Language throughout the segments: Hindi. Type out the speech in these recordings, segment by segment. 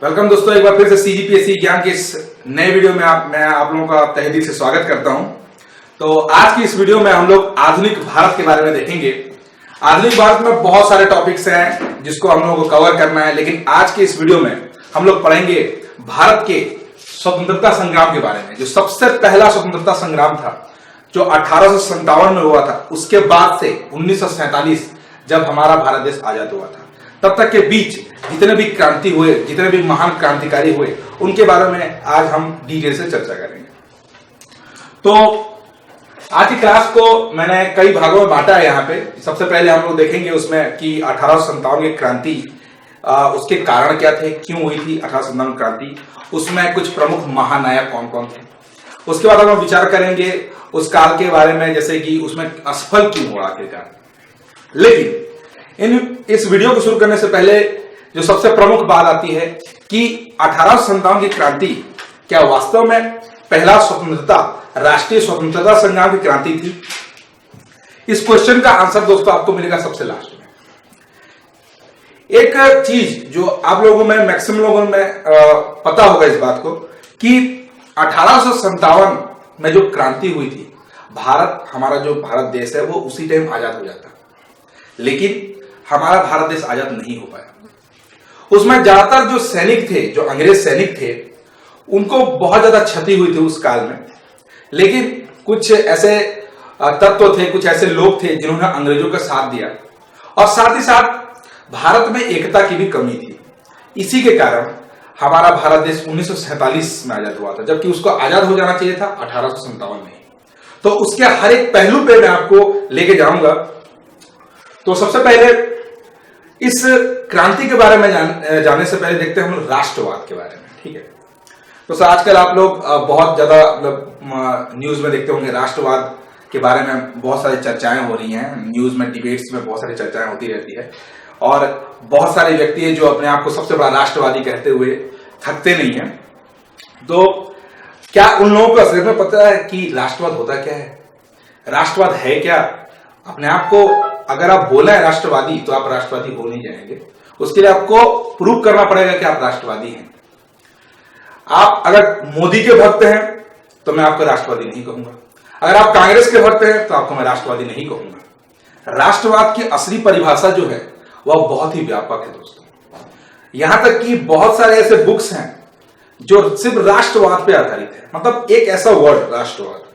वेलकम दोस्तों, एक बार फिर से सीजीपीएससी ज्ञान के इस नए वीडियो में मैं आप लोगों का तहे दिल से स्वागत करता हूं। तो आज की इस वीडियो में हम लोग आधुनिक भारत के बारे में देखेंगे। आधुनिक भारत में बहुत सारे टॉपिक्स हैं जिसको हम लोगों को कवर करना है, लेकिन आज के इस वीडियो में हम लोग पढ़ेंगे भारत के स्वतंत्रता संग्राम के बारे में। जो सबसे पहला स्वतंत्रता संग्राम था जो 1857 में हुआ था, उसके बाद से 1947 जब हमारा भारत देश आजाद हुआ था, तब तक के बीच जितने भी क्रांति हुए, जितने भी महान क्रांतिकारी हुए, उनके बारे में आज हम डिटेल से चर्चा करेंगे। तो आज की क्लास को मैंने कई भागों में बांटा है। यहाँ पे सबसे पहले हम लोग देखेंगे उसमें कि 1857 की क्रांति, उसके कारण क्या थे, क्यों हुई थी 1857 क्रांति, उसमें कुछ प्रमुख महानायक कौन कौन थे। उसके बाद हम विचार करेंगे उस काल के बारे में, जैसे कि उसमें असफल क्यों हुआ आखिरकार। लेकिन इस वीडियो को शुरू करने से पहले जो सबसे प्रमुख बात आती है कि 1857 की क्रांति क्या वास्तव में पहला स्वतंत्रता, राष्ट्रीय स्वतंत्रता संग्राम की क्रांति थी? इस क्वेश्चन का आंसर दोस्तों आपको मिलेगा सबसे लास्ट में। एक चीज जो आप लोगों में, मैक्सिमम लोगों में पता होगा इस बात को कि 1857 में जो क्रांति हुई थी, हमारा जो भारत देश है वो उसी टाइम आजाद हो जाता, लेकिन हमारा भारत देश आजाद नहीं हो पाया। उसमें ज्यादातर जो सैनिक थे, जो अंग्रेज सैनिक थे, उनको बहुत ज्यादा क्षति हुई थी उस काल में। लेकिन कुछ ऐसे तत्व थे, कुछ ऐसे लोग थे जिन्होंने अंग्रेजों का साथ दिया, और साथ ही साथ भारत में एकता की भी कमी थी। इसी के कारण हमारा भारत देश 1947 में आजाद हुआ था, जबकि उसको आजाद हो जाना चाहिए था 1857 में। तो उसके हर एक पहलू पे मैं आपको लेके जाऊंगा। तो सबसे पहले इस क्रांति के बारे में जानने से पहले देखते हैं हम लोग राष्ट्रवाद के बारे में, ठीक है। तो सर आजकल आप लोग बहुत ज्यादा न्यूज में देखते होंगे, राष्ट्रवाद के बारे में बहुत सारी चर्चाएं हो रही हैं, न्यूज में, डिबेट्स में बहुत सारी चर्चाएं होती रहती है, और बहुत सारे व्यक्ति हैं जो अपने आप को सबसे बड़ा राष्ट्रवादी कहते हुए थकते नहीं है। तो क्या उन लोगों को असलियत में पता है कि राष्ट्रवाद होता क्या है, राष्ट्रवाद है क्या? अपने आप को अगर आप बोला है राष्ट्रवादी, तो आप राष्ट्रवादी हो नहीं जाएंगे। उसके लिए आपको प्रूव करना पड़ेगा कि आप राष्ट्रवादी हैं। आप अगर मोदी के भक्त हैं तो मैं आपको राष्ट्रवादी नहीं कहूंगा, अगर आप कांग्रेस के भक्त हैं तो आपको मैं राष्ट्रवादी नहीं कहूंगा। राष्ट्रवाद की असली परिभाषा जो है वह बहुत ही व्यापक है दोस्तों। यहां तक कि बहुत सारे ऐसे बुक्स हैं जो सिर्फ राष्ट्रवाद पे आधारित है। मतलब एक ऐसा वर्ड राष्ट्रवाद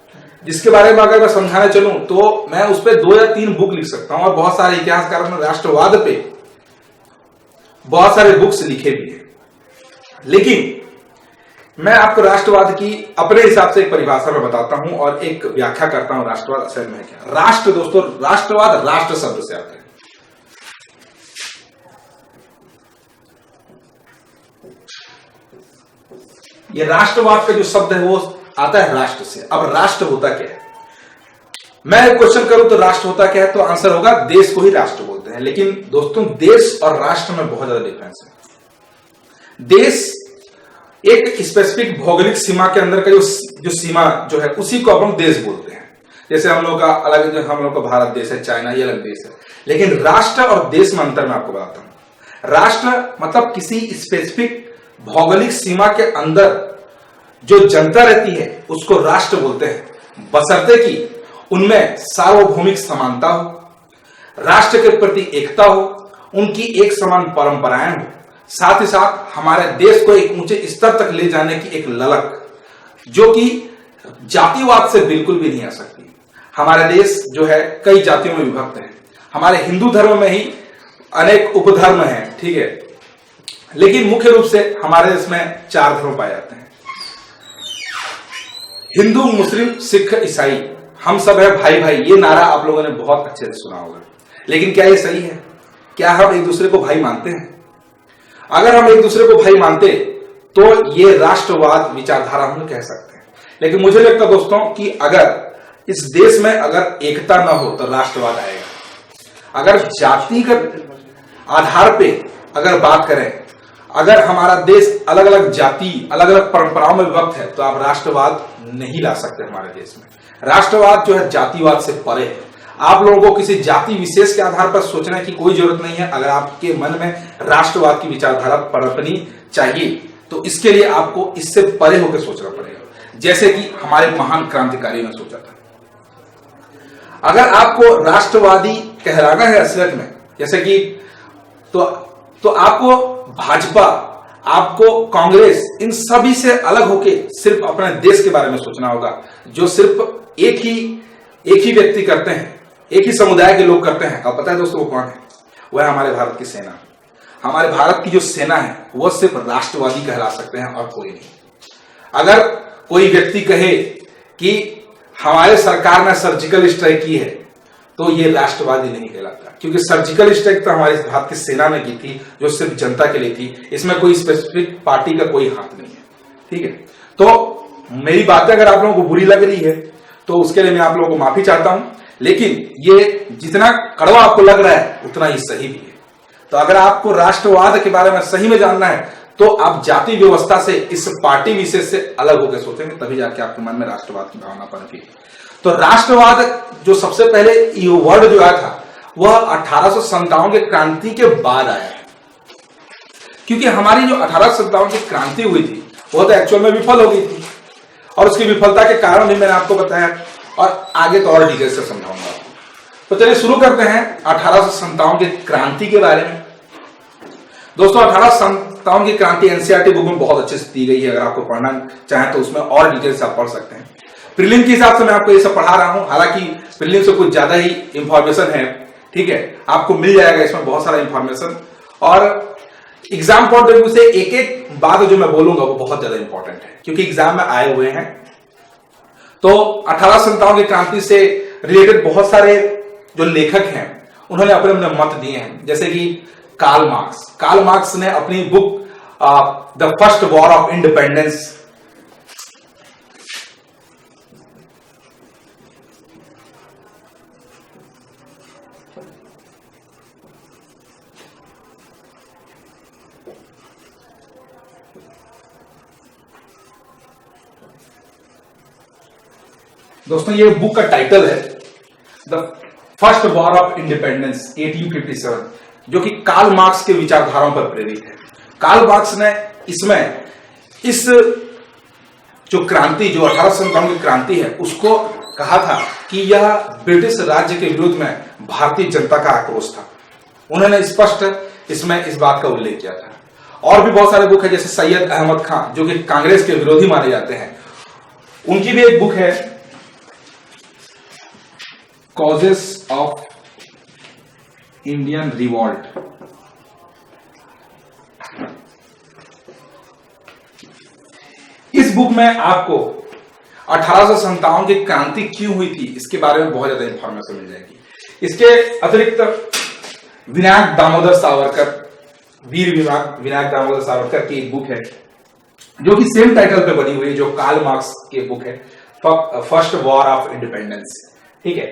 जिसके बारे में अगर मैं समझाने चलूं तो मैं उस पर 2 या 3 बुक लिख सकता हूं, और बहुत सारे इतिहासकारों ने राष्ट्रवाद पे बहुत सारे बुक्स लिखे भी हैं। लेकिन मैं आपको राष्ट्रवाद की अपने हिसाब से एक परिभाषा में बताता हूं और एक व्याख्या करता हूं राष्ट्रवाद असल में क्या। राष्ट्र दोस्तों, राष्ट्रवाद राष्ट्र शब्द से आता है। ये राष्ट्रवाद का जो शब्द है वो आता है राष्ट्र से। अब राष्ट्र होता क्या है? मैं क्वेश्चन करूं तो राष्ट्र होता क्या है, तो आंसर होगा देश को ही राष्ट्र बोलते हैं। लेकिन दोस्तों, देश और राष्ट्र में बहुत ज्यादा डिफरेंस है। देश एक स्पेसिफिक भौगोलिक सीमा के अंदर का जो सीमा जो है, उसी को अपन देश बोलते हैं। जैसे हम लोग का अलग, जो हम लोग का भारत देश है, चाइना, ये अलग देश है। लेकिन राष्ट्र और देश में अंतर मैं आपको बताता हूं। राष्ट्र मतलब किसी स्पेसिफिक भौगोलिक सीमा के अंदर जो जनता रहती है उसको राष्ट्र बोलते हैं, बशर्ते कि उनमें सार्वभौमिक समानता हो, राष्ट्र के प्रति एकता हो, उनकी एक समान परंपराएं हो, साथ ही साथ हमारे देश को एक ऊंचे स्तर तक ले जाने की एक ललक, जो कि जातिवाद से बिल्कुल भी नहीं आ सकती। हमारे देश जो है कई जातियों में विभक्त है। हमारे हिंदू धर्म में ही अनेक उपधर्म हैं, ठीक है, लेकिन मुख्य रूप से हमारे देश में 4 धर्म पाए जाते हैं: हिंदू, मुस्लिम, सिख, ईसाई। हम सब है भाई भाई। ये नारा आप लोगों ने बहुत अच्छे से सुना होगा, लेकिन क्या ये सही है? क्या हम एक दूसरे को भाई मानते हैं? अगर हम एक दूसरे को भाई मानते तो ये राष्ट्रवाद विचारधारा हम कह सकते हैं। लेकिन मुझे लगता है दोस्तों कि अगर इस देश में अगर एकता ना हो तो राष्ट्रवाद आएगा। अगर जातिगत आधार पे अगर बात करें, अगर हमारा देश अलग अलग जाति, अलग अलग परंपराओं में विभक्त है, तो आप राष्ट्रवाद नहीं ला सकते हमारे देश में। राष्ट्रवाद जो है जातिवाद से परे है। आप लोगों को किसी जाति विशेष के आधार पर सोचने की कोई जरूरत नहीं है। अगर आपके मन में राष्ट्रवाद की विचारधारा पनपनी चाहिए तो इसके लिए आपको इससे परे होकर सोचना पड़ेगा, जैसे कि हमारे महान क्रांतिकारियों ने सोचा था। अगर आपको राष्ट्रवादी कहलाना है असलियत में, जैसे कि तो आपको भाजपा, आपको कांग्रेस, इन सभी से अलग होके सिर्फ अपने देश के बारे में सोचना होगा, जो सिर्फ एक ही व्यक्ति करते हैं, एक ही समुदाय के लोग करते हैं। अब पता है दोस्तों वो कौन है? वह है हमारे भारत की सेना। हमारे भारत की जो सेना है वह सिर्फ राष्ट्रवादी कहला सकते हैं और कोई नहीं। अगर कोई व्यक्ति कहे कि हमारे सरकार ने सर्जिकल स्ट्राइक की है तो ये राष्ट्रवादी नहीं कहलाता, क्योंकि सर्जिकल स्ट्राइक तो हमारे भारत की सेना ने की थी, जो सिर्फ जनता के लिए थी। इसमें कोई स्पेसिफिक पार्टी का कोई हाथ नहीं है, ठीक है। तो मेरी बातें अगर आप लोगों को बुरी लग रही है तो उसके लिए मैं आप लोगों को माफी चाहता हूं, लेकिन ये जितना कड़वा आपको लग रहा है उतना ही सही भी है। तो अगर आपको राष्ट्रवाद के बारे में सही में जानना है तो आप जाति व्यवस्था से, इस पार्टी विशेष से अलग होकर सोचेंगे, तभी जाके आपके मन में राष्ट्रवाद की भावना पनपेगी। तो राष्ट्रवाद जो सबसे पहले ये वर्ड जो आया था वह 1857 के क्रांति के बाद आया है, क्योंकि हमारी जो 1857 की क्रांति हुई थी वह तो एक्चुअल में विफल हो गई थी, और उसकी विफलता के कारण भी मैंने आपको बताया, और आगे तो और डिटेल से समझाऊंगा। तो चलिए शुरू करते हैं 1857 की क्रांति के बारे में। दोस्तों 1857 की क्रांति एनसीईआरटी बुक में बहुत अच्छे से दी गई है, अगर आपको पढ़ना चाहें तो उसमें और डिटेल से आप पढ़ सकते हैं। प्रीलिम के हिसाब से मैं आपको ये सब पढ़ा रहा हूं, हालांकि प्रीलिम से कुछ ज्यादा ही इंफॉर्मेशन है, ठीक है, आपको मिल जाएगा इसमें बहुत सारा इंफॉर्मेशन। और एग्जाम पॉइंट ऑफ व्यू से एक एक बात जो मैं बोलूंगा वो बहुत ज्यादा इंपॉर्टेंट है, क्योंकि एग्जाम में आए हुए हैं। तो 1857 की क्रांति से रिलेटेड बहुत सारे जो लेखक हैं उन्होंने अपने अपने मत दिए हैं, जैसे कि कार्ल मार्क्स ने अपनी book the first war of independence दोस्तों ये बुक का टाइटल है the first war of independence 1857, जो कि कार्ल मार्क्स के विचारधाराओं पर प्रेरित है। कार्ल मार्क्स ने इसमें इस जो क्रांति, जो 1857 की क्रांति है, उसको कहा था कि यह ब्रिटिश राज्य के विरुद्ध में भारतीय जनता का आक्रोश था। उन्होंने स्पष्ट इसमें इस बात का उल्लेख किया था। और भी बहुत सारे बुक है, जैसे सैयद अहमद खान जो कि कांग्रेस के विरोधी माने जाते हैं, उनकी भी एक बुक है कॉजेस ऑफ इंडियन रिवॉल्ट। इस बुक में आपको 1857 की क्रांति क्यों हुई थी इसके बारे में बहुत ज्यादा इंफॉर्मेशन मिल जाएगी। इसके अतिरिक्त विनायक दामोदर सावरकर, वीर विनायक दामोदर सावरकर की एक बुक है जो कि सेम टाइटल पे बनी हुई है, जो कार्ल मार्क्स की बुक है, फर्स्ट वॉर ऑफ इंडिपेंडेंस, ठीक है।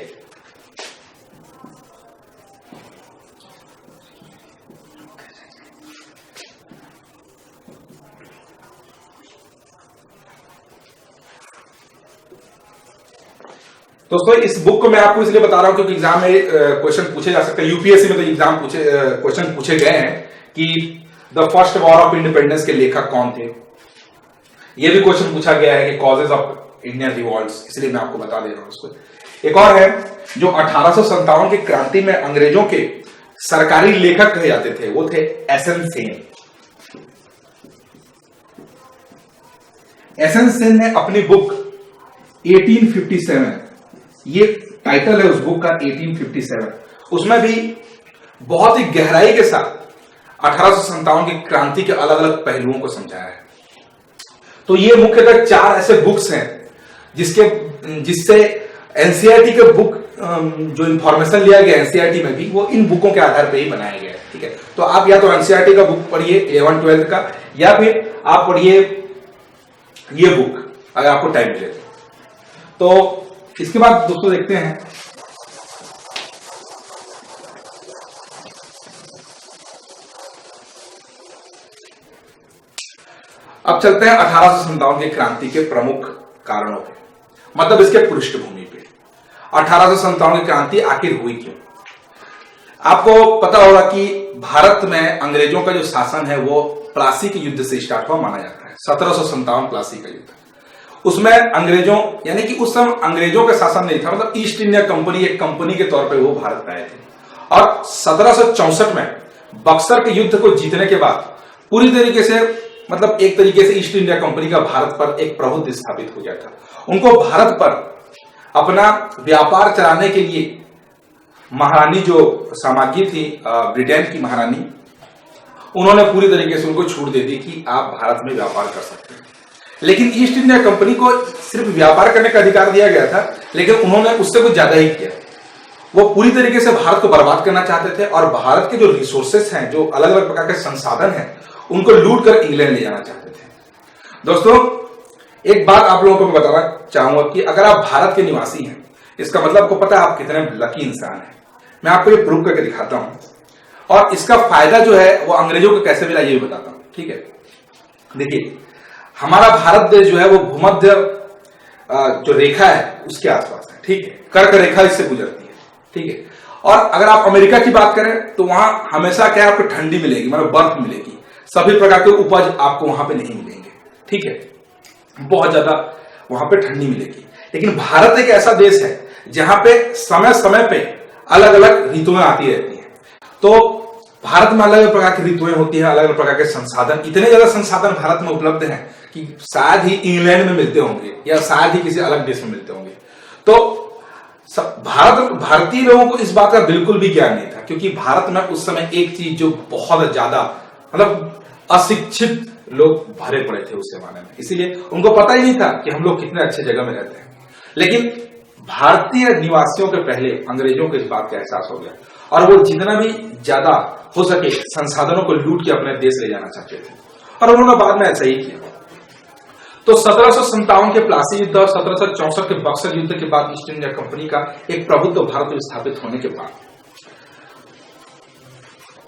दोस्तों इस बुक को मैं आपको इसलिए बता रहा हूं क्योंकि एग्जाम में क्वेश्चन पूछे जा सकते हैं, यूपीएससी में तो एग्जाम क्वेश्चन पूछे गए हैं कि the first war of independence के लेखक कौन थे। यह भी क्वेश्चन पूछा गया है कि कॉजेज ऑफ इंडियन रिवॉल्ट्स, इसलिए मैं आपको बता दे रहा हूं उसको। एक और है जो 1857 की क्रांति में अंग्रेजों के सरकारी लेखक कहे जाते थे, वो थे एसएन सेन। एसएन सेन ने अपनी बुक 1857, ये टाइटल है उस बुक का 1857, उसमें भी बहुत ही गहराई के साथ 1857 की क्रांति के अलग अलग पहलुओं को समझाया है। तो ये मुख्यतः 4 ऐसे बुक्स हैं जिससे एनसीईआरटी के बुक जो इंफॉर्मेशन लिया गया एनसीईआरटी में भी, वो इन बुकों के आधार पर ही बनाया गया है, ठीक है। तो आप या तो एनसीईआरटी का बुक पढ़िए 11-12 का, या फिर आप पढ़िए ये बुक अगर आपको टाइम मिले तो। इसके बाद दोस्तों देखते हैं अब चलते हैं 1857 की क्रांति के प्रमुख कारणों पे, मतलब इसके पृष्ठभूमि पे। 1857 की क्रांति आखिर हुई क्यों? आपको पता होगा कि भारत में अंग्रेजों का जो शासन है वो प्लासी के युद्ध से स्टार्ट हुआ माना जाता है। 1757 प्लासी का युद्ध, उसमें अंग्रेजों, यानी कि उस समय अंग्रेजों का शासन नहीं था, मतलब ईस्ट इंडिया कंपनी एक कंपनी के तौर पे वो भारत में आए थे। और 1764 में बक्सर के युद्ध को जीतने के बाद पूरी तरीके से, मतलब एक तरीके से ईस्ट इंडिया कंपनी का भारत पर एक प्रभुत्व स्थापित हो गया था। उनको भारत पर अपना व्यापार चलाने के लिए महारानी जो साम्राज्य थी, ब्रिटेन की महारानी, उन्होंने पूरी तरीके से उनको छूट दे दी कि आप भारत में व्यापार कर सकते हैं। लेकिन ईस्ट इंडिया कंपनी को सिर्फ व्यापार करने का अधिकार दिया गया था, लेकिन उन्होंने उससे कुछ ज्यादा ही किया। वो पूरी तरीके से भारत को बर्बाद करना चाहते थे और भारत के जो रिसोर्सेस हैं, जो अलग अलग प्रकार के संसाधन हैं, उनको लूट कर इंग्लैंड ले जाना चाहते थे। दोस्तों, एक बात आप लोगों को मैं बताना चाहूंगा कि अगर आप भारत के निवासी हैं, इसका मतलब आपको पता है आप कितने लकी इंसान हैं। मैं आपको ये प्रूव करके दिखाता हूं और इसका फायदा जो है वो अंग्रेजों को कैसे मिला ये भी बताता हूं। ठीक है, देखिए, हमारा भारत देश जो है वो भूमध्य जो रेखा है उसके आसपास है। ठीक है, कर्क रेखा इससे गुजरती है। ठीक है, और अगर आप अमेरिका की बात करें तो वहां हमेशा क्या आपको ठंडी मिलेगी, मतलब बर्फ मिलेगी, सभी प्रकार के उपज आपको वहां पे नहीं मिलेंगे। ठीक है, बहुत ज्यादा वहां पे ठंडी मिलेगी। लेकिन भारत एक ऐसा देश है जहां पे समय समय पे अलग अलग ऋतुएं आती रहती हैं। तो भारत में अलग अलग प्रकार की ऋतुएं होती हैं, अलग अलग प्रकार के संसाधन, इतने ज्यादा संसाधन भारत में उपलब्ध हैं कि शायद ही इंग्लैंड में मिलते होंगे या शायद ही किसी अलग देश में मिलते होंगे। तो भारतीय लोगों को इस बात का बिल्कुल भी ज्ञान नहीं था, क्योंकि भारत में उस समय एक चीज जो बहुत ज्यादा, मतलब अशिक्षित लोग भरे पड़े थे उस जमाने में, इसीलिए उनको पता ही नहीं था कि हम लोग कितने अच्छे जगह में रहते हैं। लेकिन भारतीय निवासियों के पहले अंग्रेजों को इस बात का एहसास हो गया और वो जितना भी ज्यादा हो सके संसाधनों को लूट के अपने देश ले जाना चाहते थे, और उन्होंने बाद में ऐसा ही किया। तो 1757 के प्लासी युद्ध और 1764 के बक्सर युद्ध के बाद ईस्ट इंडिया कंपनी का एक प्रभुत्व भारत में स्थापित होने के बाद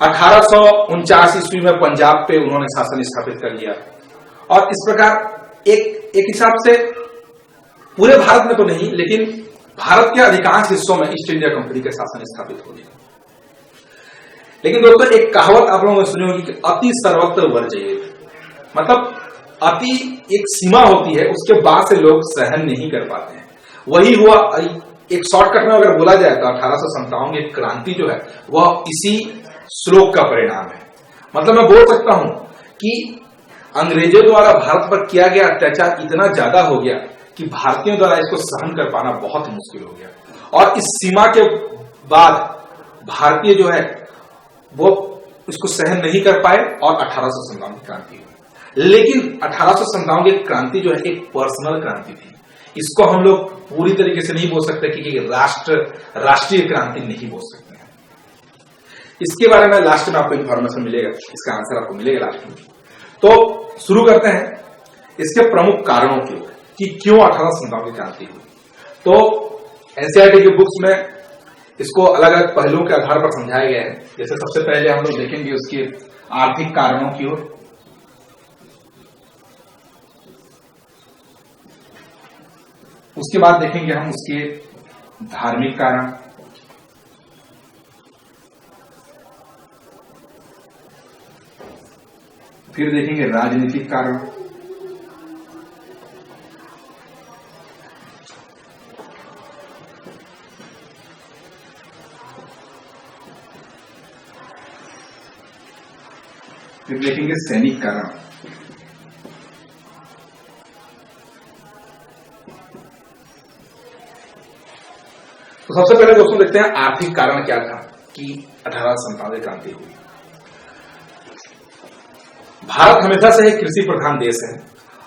1849 ईस्वी में पंजाब पे उन्होंने शासन स्थापित कर लिया। और इस प्रकार एक हिसाब से पूरे भारत में तो नहीं, लेकिन भारत के अधिकांश हिस्सों में ईस्ट इंडिया कंपनी का शासन स्थापित हो गया। लेकिन दोस्तों, एक कहावत आप लोगों ने सुनी होगी कि अति सर्वत्र वर्जयेत, मतलब अति एक सीमा होती है, उसके बाद से लोग सहन नहीं कर पाते हैं। वही हुआ। एक शॉर्टकट में अगर बोला जाए तो 1857 की क्रांति जो है वह इसी श्लोक का परिणाम है। मतलब मैं बोल सकता हूं कि अंग्रेजों द्वारा भारत पर किया गया अत्याचार इतना ज्यादा हो गया कि भारतीयों द्वारा इसको सहन कर पाना बहुत मुश्किल हो गया। और इस सीमा के बाद भारतीय जो है वो इसको सहन नहीं कर पाए और 1857 की क्रांति हुई। लेकिन 1857 की क्रांति जो है एक पर्सनल क्रांति थी। इसको हम लोग पूरी तरीके से नहीं बोल सकते कि राष्ट्रीय क्रांति नहीं बोल सकते हैं। इसके बारे में लास्ट में आपको इंफॉर्मेशन मिलेगा, इसका आंसर आपको मिलेगा लास्ट में। तो शुरू करते हैं इसके प्रमुख कारणों की ओर कि क्यों 1857 की क्रांति हुई। तो एनसीईआरटी की बुक्स में इसको अलग अलग पहलुओं के आधार पर समझाया गया है। जैसे सबसे पहले हम लोग देखेंगे उसके आर्थिक कारणों की ओर, उसके बाद देखेंगे हम उसके धार्मिक कारण, फिर देखेंगे राजनीतिक कारण, फिर देखेंगे सैनिक कारण, तो सबसे पहले दोस्तों देखते हैं आर्थिक कारण क्या था कि 1857 क्रांति हुई। भारत हमेशा से एक कृषि प्रधान देश है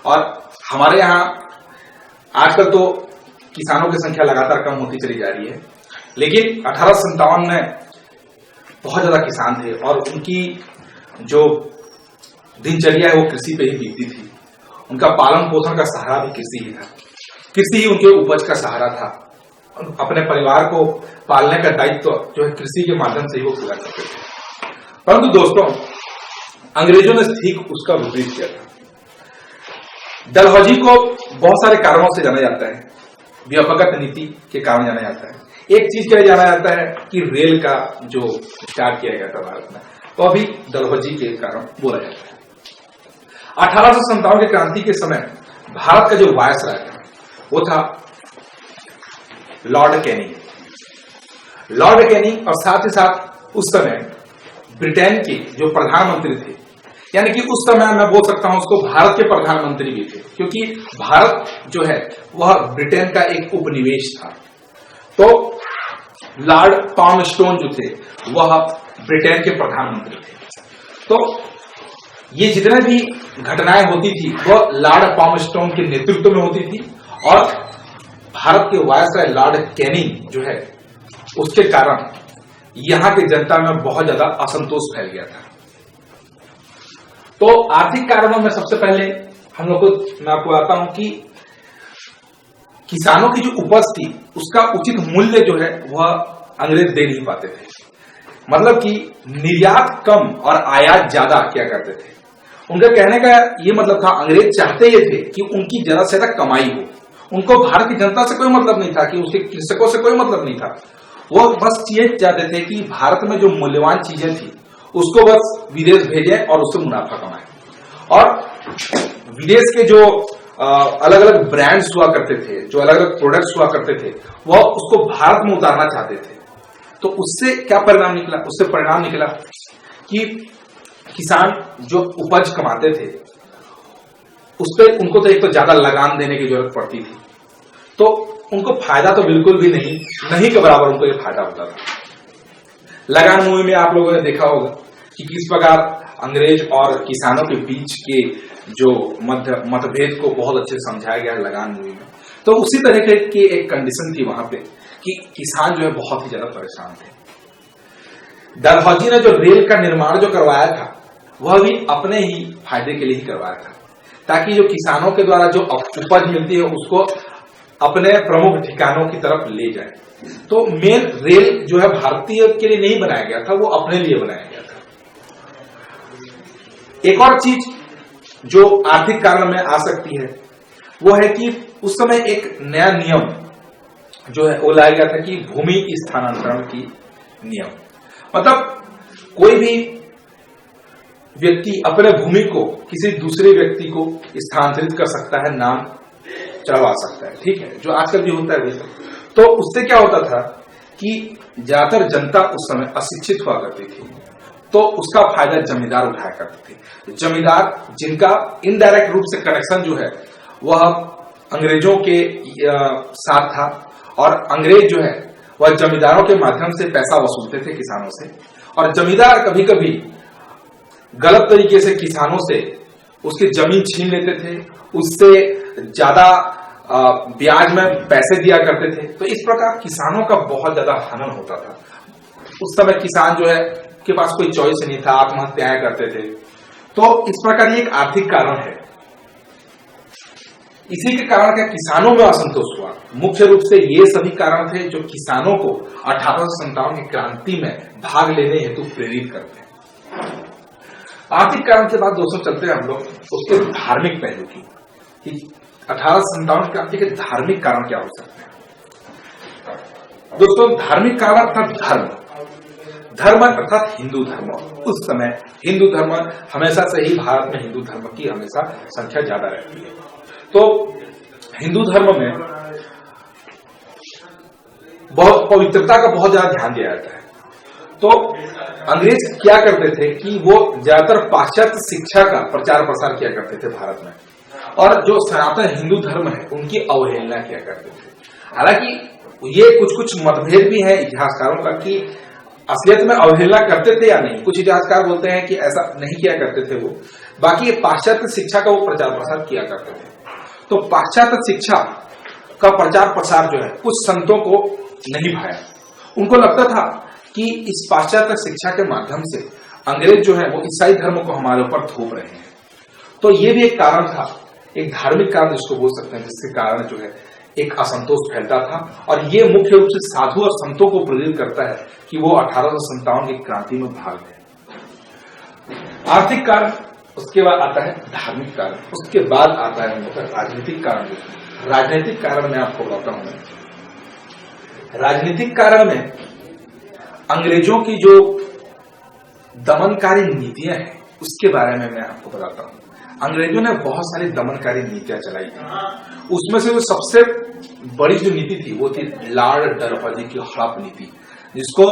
और हमारे यहाँ आजकल तो किसानों की संख्या लगातार कम होती चली जा रही है, लेकिन 1857 में बहुत ज्यादा किसान थे और उनकी जो दिनचर्या है वो कृषि पे ही बीतती थी। उनका पालन पोषण का सहारा भी कृषि ही था, कृषि ही उनके उपज का सहारा था। अपने परिवार को पालने का दायित्व जो है कृषि के माध्यम से ही वो पूरा करते थे। परंतु दोस्तों, अंग्रेजों ने ठीक उसका विपरीत किया था। डलहौजी को बहुत सारे कारणों से जाना जाता है, व्यापक नीति के कारण जाना जाता है। एक चीज क्या जाना जाता है कि रेल का जो स्टार्ट किया गया था भारत में, वह भी डलहौजी के कारण बोला जाता है। 1857 की क्रांति के समय भारत का जो वायसराय था वो था लॉर्ड कैनिंग, और साथ ही साथ उस समय ब्रिटेन के जो प्रधानमंत्री थे, यानी कि उस समय मैं बोल सकता हूं उसको भारत के प्रधानमंत्री भी थे, क्योंकि भारत जो है वह ब्रिटेन का एक उपनिवेश था। तो लॉर्ड पामस्टोन जो थे वह ब्रिटेन के प्रधानमंत्री थे। तो ये जितने भी घटनाएं होती थी वह लॉर्ड पामस्टोन के नेतृत्व में होती थी, और भारत के वायसराय लॉर्ड कैनिंग जो है उसके कारण यहां की जनता में बहुत ज्यादा असंतोष फैल गया था। तो आर्थिक कारणों में सबसे पहले हम लोग को मैं आपको बताता हूं कि किसानों की जो उपज थी उसका उचित मूल्य जो है वह अंग्रेज दे नहीं पाते थे। मतलब कि निर्यात कम और आयात ज्यादा किया करते थे। उनका कहने का ये मतलब था, अंग्रेज चाहते ये थे कि उनकी ज्यादा से ज्यादा कमाई हो। उनको भारत की जनता से कोई मतलब नहीं था, कि उसके कृषकों से कोई मतलब नहीं था। वो बस ये चाहते थे कि भारत में जो मूल्यवान चीजें थी उसको बस विदेश भेजें और उससे मुनाफा कमाएं। और विदेश के जो अलग अलग ब्रांड्स हुआ करते थे, जो अलग अलग प्रोडक्ट्स हुआ करते थे, वह उसको भारत में उतारना चाहते थे। तो उससे क्या परिणाम निकला? उससे परिणाम निकला कि किसान जो उपज कमाते थे उस पर उनको तो एक तो ज्यादा लगान देने की जरूरत पड़ती थी, तो उनको फायदा तो बिल्कुल भी नहीं के बराबर उनको ये फायदा होता था। लगान मूवी में आप लोगों ने देखा होगा कि किस प्रकार अंग्रेज और किसानों के बीच के जो मतभेद को बहुत अच्छे से समझाया गया है लगान मूवी में। तो उसी तरह की एक कंडीशन थी वहां पे कि किसान जो है बहुत ही ज्यादा परेशान थे। डलहौजी ने जो रेल का निर्माण जो करवाया था वह भी अपने ही फायदे के लिए ही करवाया था, ताकि जो किसानों के द्वारा जो उपज मिलती है उसको अपने प्रमुख ठिकानों की तरफ ले जाए। तो मेन रेल जो है भारतीय के लिए नहीं बनाया गया था, वो अपने लिए बनाया गया था। एक और चीज जो आर्थिक कारण में आ सकती है वो है कि उस समय एक नया नियम जो है वो लाया गया था कि भूमि स्थानांतरण की नियम। मतलब कोई भी व्यक्ति अपने भूमि को किसी दूसरे व्यक्ति को स्थानांतरित कर सकता है, नाम चढ़वा सकता है, ठीक है, जो आजकल भी होता है वैसा। तो उससे क्या होता था कि ज्यादातर जनता उस समय अशिक्षित हुआ करती थी, तो उसका फायदा जमींदार उठाया करते थे। जमींदार जिनका इनडायरेक्ट रूप से कनेक्शन जो है वह अंग्रेजों के साथ था, और अंग्रेज जो है वह जमींदारों के माध्यम से पैसा वसूलते थे किसानों से। और जमींदार कभी कभी गलत तरीके से किसानों से उसकी जमीन छीन लेते थे, उससे ज्यादा ब्याज में पैसे दिया करते थे। तो इस प्रकार किसानों का बहुत ज्यादा हनन होता था। उस समय किसान जो है के पास कोई चॉइस नहीं था, आत्महत्याएं करते थे। तो इस प्रकार ये एक आर्थिक कारण है। इसी के कारण क्या किसानों में असंतोष हुआ। मुख्य रूप से ये सभी कारण थे जो किसानों को 1857 की क्रांति में भाग लेने हेतु प्रेरित करते हैं। आर्थिक कारण के बाद दोस्तों चलते हैं हम लोग उसके धार्मिक पहलू की, कि 1857 क्रांति के धार्मिक कारण क्या हो सकते हैं। दोस्तों धार्मिक कारण अर्थात धर्म अर्थात हिंदू धर्म। उस समय हिंदू धर्म हमेशा से ही भारत में हिंदू धर्म की हमेशा संख्या ज्यादा रहती है। तो हिंदू धर्म में बहुत पवित्रता का बहुत ज्यादा ध्यान दिया जाता है। तो अंग्रेज क्या करते थे कि वो ज्यादातर पाश्चात्य शिक्षा का प्रचार प्रसार किया करते थे भारत में, और जो सनातन हिंदू धर्म है उनकी अवहेलना किया करते थे। हालांकि ये कुछ मतभेद भी है इतिहासकारों का कि असलियत में अवहेलना करते थे या नहीं। कुछ इतिहासकार बोलते हैं कि ऐसा नहीं किया करते थे वो, बाकी पाश्चात्य शिक्षा का वो प्रचार प्रसार किया करते थे। तो पाश्चात्य शिक्षा का प्रचार प्रसार जो है कुछ संतों को नहीं भाया। उनको लगता था कि इस पाश्चात्य शिक्षा के माध्यम से अंग्रेज जो है वो ईसाई धर्म को हमारे ऊपर थोप रहे हैं। तो ये भी एक कारण था, एक धार्मिक कारण जिसको बोल सकते हैं, जिसके कारण जो है एक असंतोष फैलता था। और ये मुख्य रूप से साधु और संतों को प्रेरित करता है कि वो 1857 की क्रांति में भाग लें। आर्थिक कारण, उसके बाद आता है धार्मिक कारण, उसके बाद आता है राजनीतिक कारण। राजनीतिक कारण मैं आपको बताता हूं। राजनीतिक कारण में अंग्रेजों की जो दमनकारी नीतियां हैं उसके बारे में मैं आपको बताता हूं। अंग्रेजों ने बहुत सारी दमनकारी नीतियां चलाई थी। उसमें से जो सबसे बड़ी जो नीति थी वो थी लॉर्ड डलहौजी की हड़प नीति, जिसको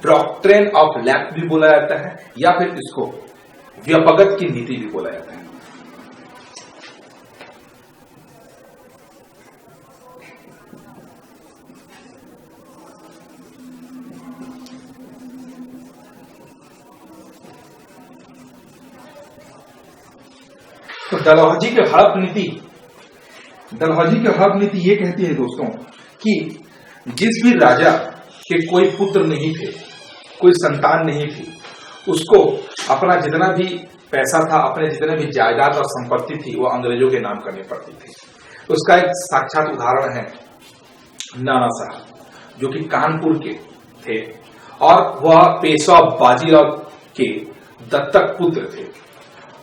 डॉक्ट्रिन ऑफ लैप्स भी बोला जाता है या फिर इसको व्यपगत की नीति भी बोला जाता है। तो डलहौजी की हड़प नीति ये कहती है दोस्तों कि जिस भी राजा के कोई पुत्र नहीं थे, कोई संतान नहीं थी, उसको अपना जितना भी पैसा था, अपने जितने भी जायदाद और संपत्ति थी, वो अंग्रेजों के नाम करनी पड़ती थी। उसका एक साक्षात उदाहरण है नाना साहब, जो कि कानपुर के थे और वह पेशवा बाजीराव के दत्तक पुत्र थे।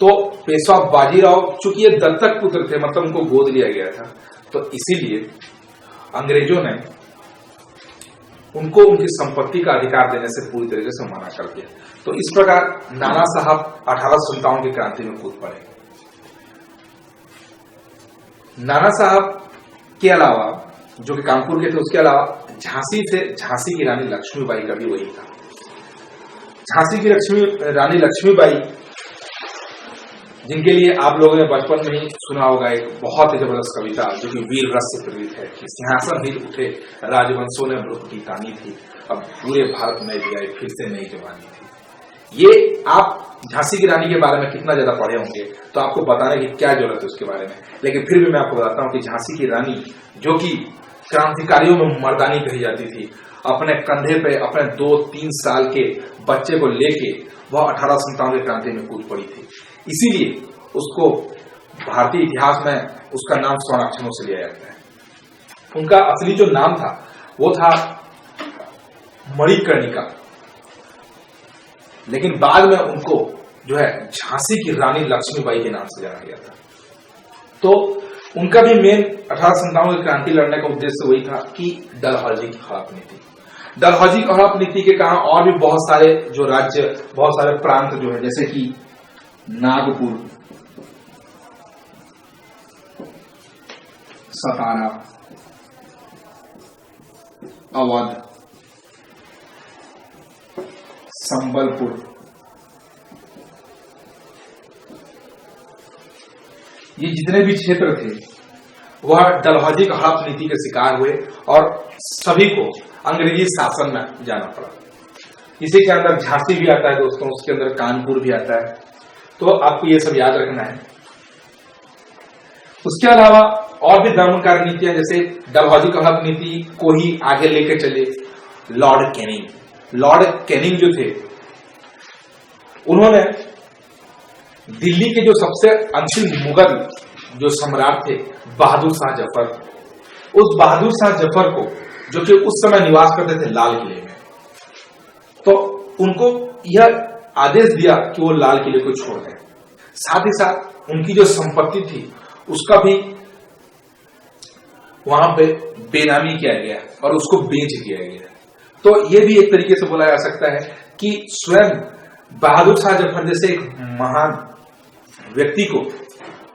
तो पेशवा बाजीराव चूंकि ये दत्तक पुत्र थे, मतलब उनको गोद लिया गया था, तो इसीलिए अंग्रेजों ने उनको उनकी संपत्ति का अधिकार देने से पूरी तरीके से मना कर दिया। तो इस प्रकार नाना साहब 1857 की क्रांति में कूद पड़े। नाना साहब के अलावा, जो कि कानपुर के थे, उसके अलावा झांसी की रानी लक्ष्मीबाई का भी वही था। झांसी की रानी लक्ष्मीबाई, जिनके लिए आप लोगों ने बचपन में ही सुना होगा एक बहुत ही जबरदस्त कविता जो कि वीर रस से प्रेरित है कि सिंहासन हिल उठे राजवंशों ने मृत की तानी थी, अब पूरे भारत में भी आई फिर से नई जवानी थी। ये आप झांसी की रानी के बारे में कितना ज्यादा पढ़े होंगे तो आपको बताने की क्या जरूरत है उसके बारे में, लेकिन फिर भी मैं आपको बताता हूँ कि झांसी की रानी, जो कि क्रांतिकारियों में मर्दानी कही जाती थी, अपने कंधे पे अपने 2-3 साल के बच्चे को लेके वह 1857 की क्रांति में कूद पड़ी थी। इसीलिए उसको भारतीय इतिहास में उसका नाम स्वर्णाक्षरों से लिया जाता है। उनका असली जो नाम था वो था मणिकर्णिका, लेकिन बाद में उनको जो है झांसी की रानी लक्ष्मीबाई के नाम से जाना गया था। तो उनका भी मेन 1857 की क्रांति लड़ने का उद्देश्य वही था कि डलहौजी की हड़प नीति। डलहौजी की हड़प नीति के कारण और भी बहुत सारे जो राज्य, बहुत सारे प्रांत जो है, जैसे कि नागपुर, सतारा, अवध, संबलपुर, ये जितने भी क्षेत्र थे वह डलहौजी की हड़प नीति के शिकार हुए और सभी को अंग्रेजी शासन में जाना पड़ा। इसी के अंदर झांसी भी आता है दोस्तों, उसके अंदर कानपुर भी आता है, तो आपको ये सब याद रखना है। उसके अलावा और भी दमनकारी नीतियां, जैसे डलहौजी की हड़प नीति को ही आगे लेकर चले लॉर्ड कैनिंग। लॉर्ड कैनिंग जो थे, उन्होंने दिल्ली के जो सबसे अंतिम मुगल जो सम्राट थे बहादुर शाह जफर, उस बहादुर शाह जफर को, जो कि उस समय निवास करते थे लाल किले में, तो उनको यह आदेश दिया कि वो लाल किले को छोड़ दें। साथ ही साथ उनकी जो संपत्ति थी उसका भी वहां पे बेनामी किया गया और उसको बेच दिया गया। तो ये भी एक तरीके से बोला जा सकता है कि स्वयं बहादुर शाह जफर जैसे एक महान व्यक्ति को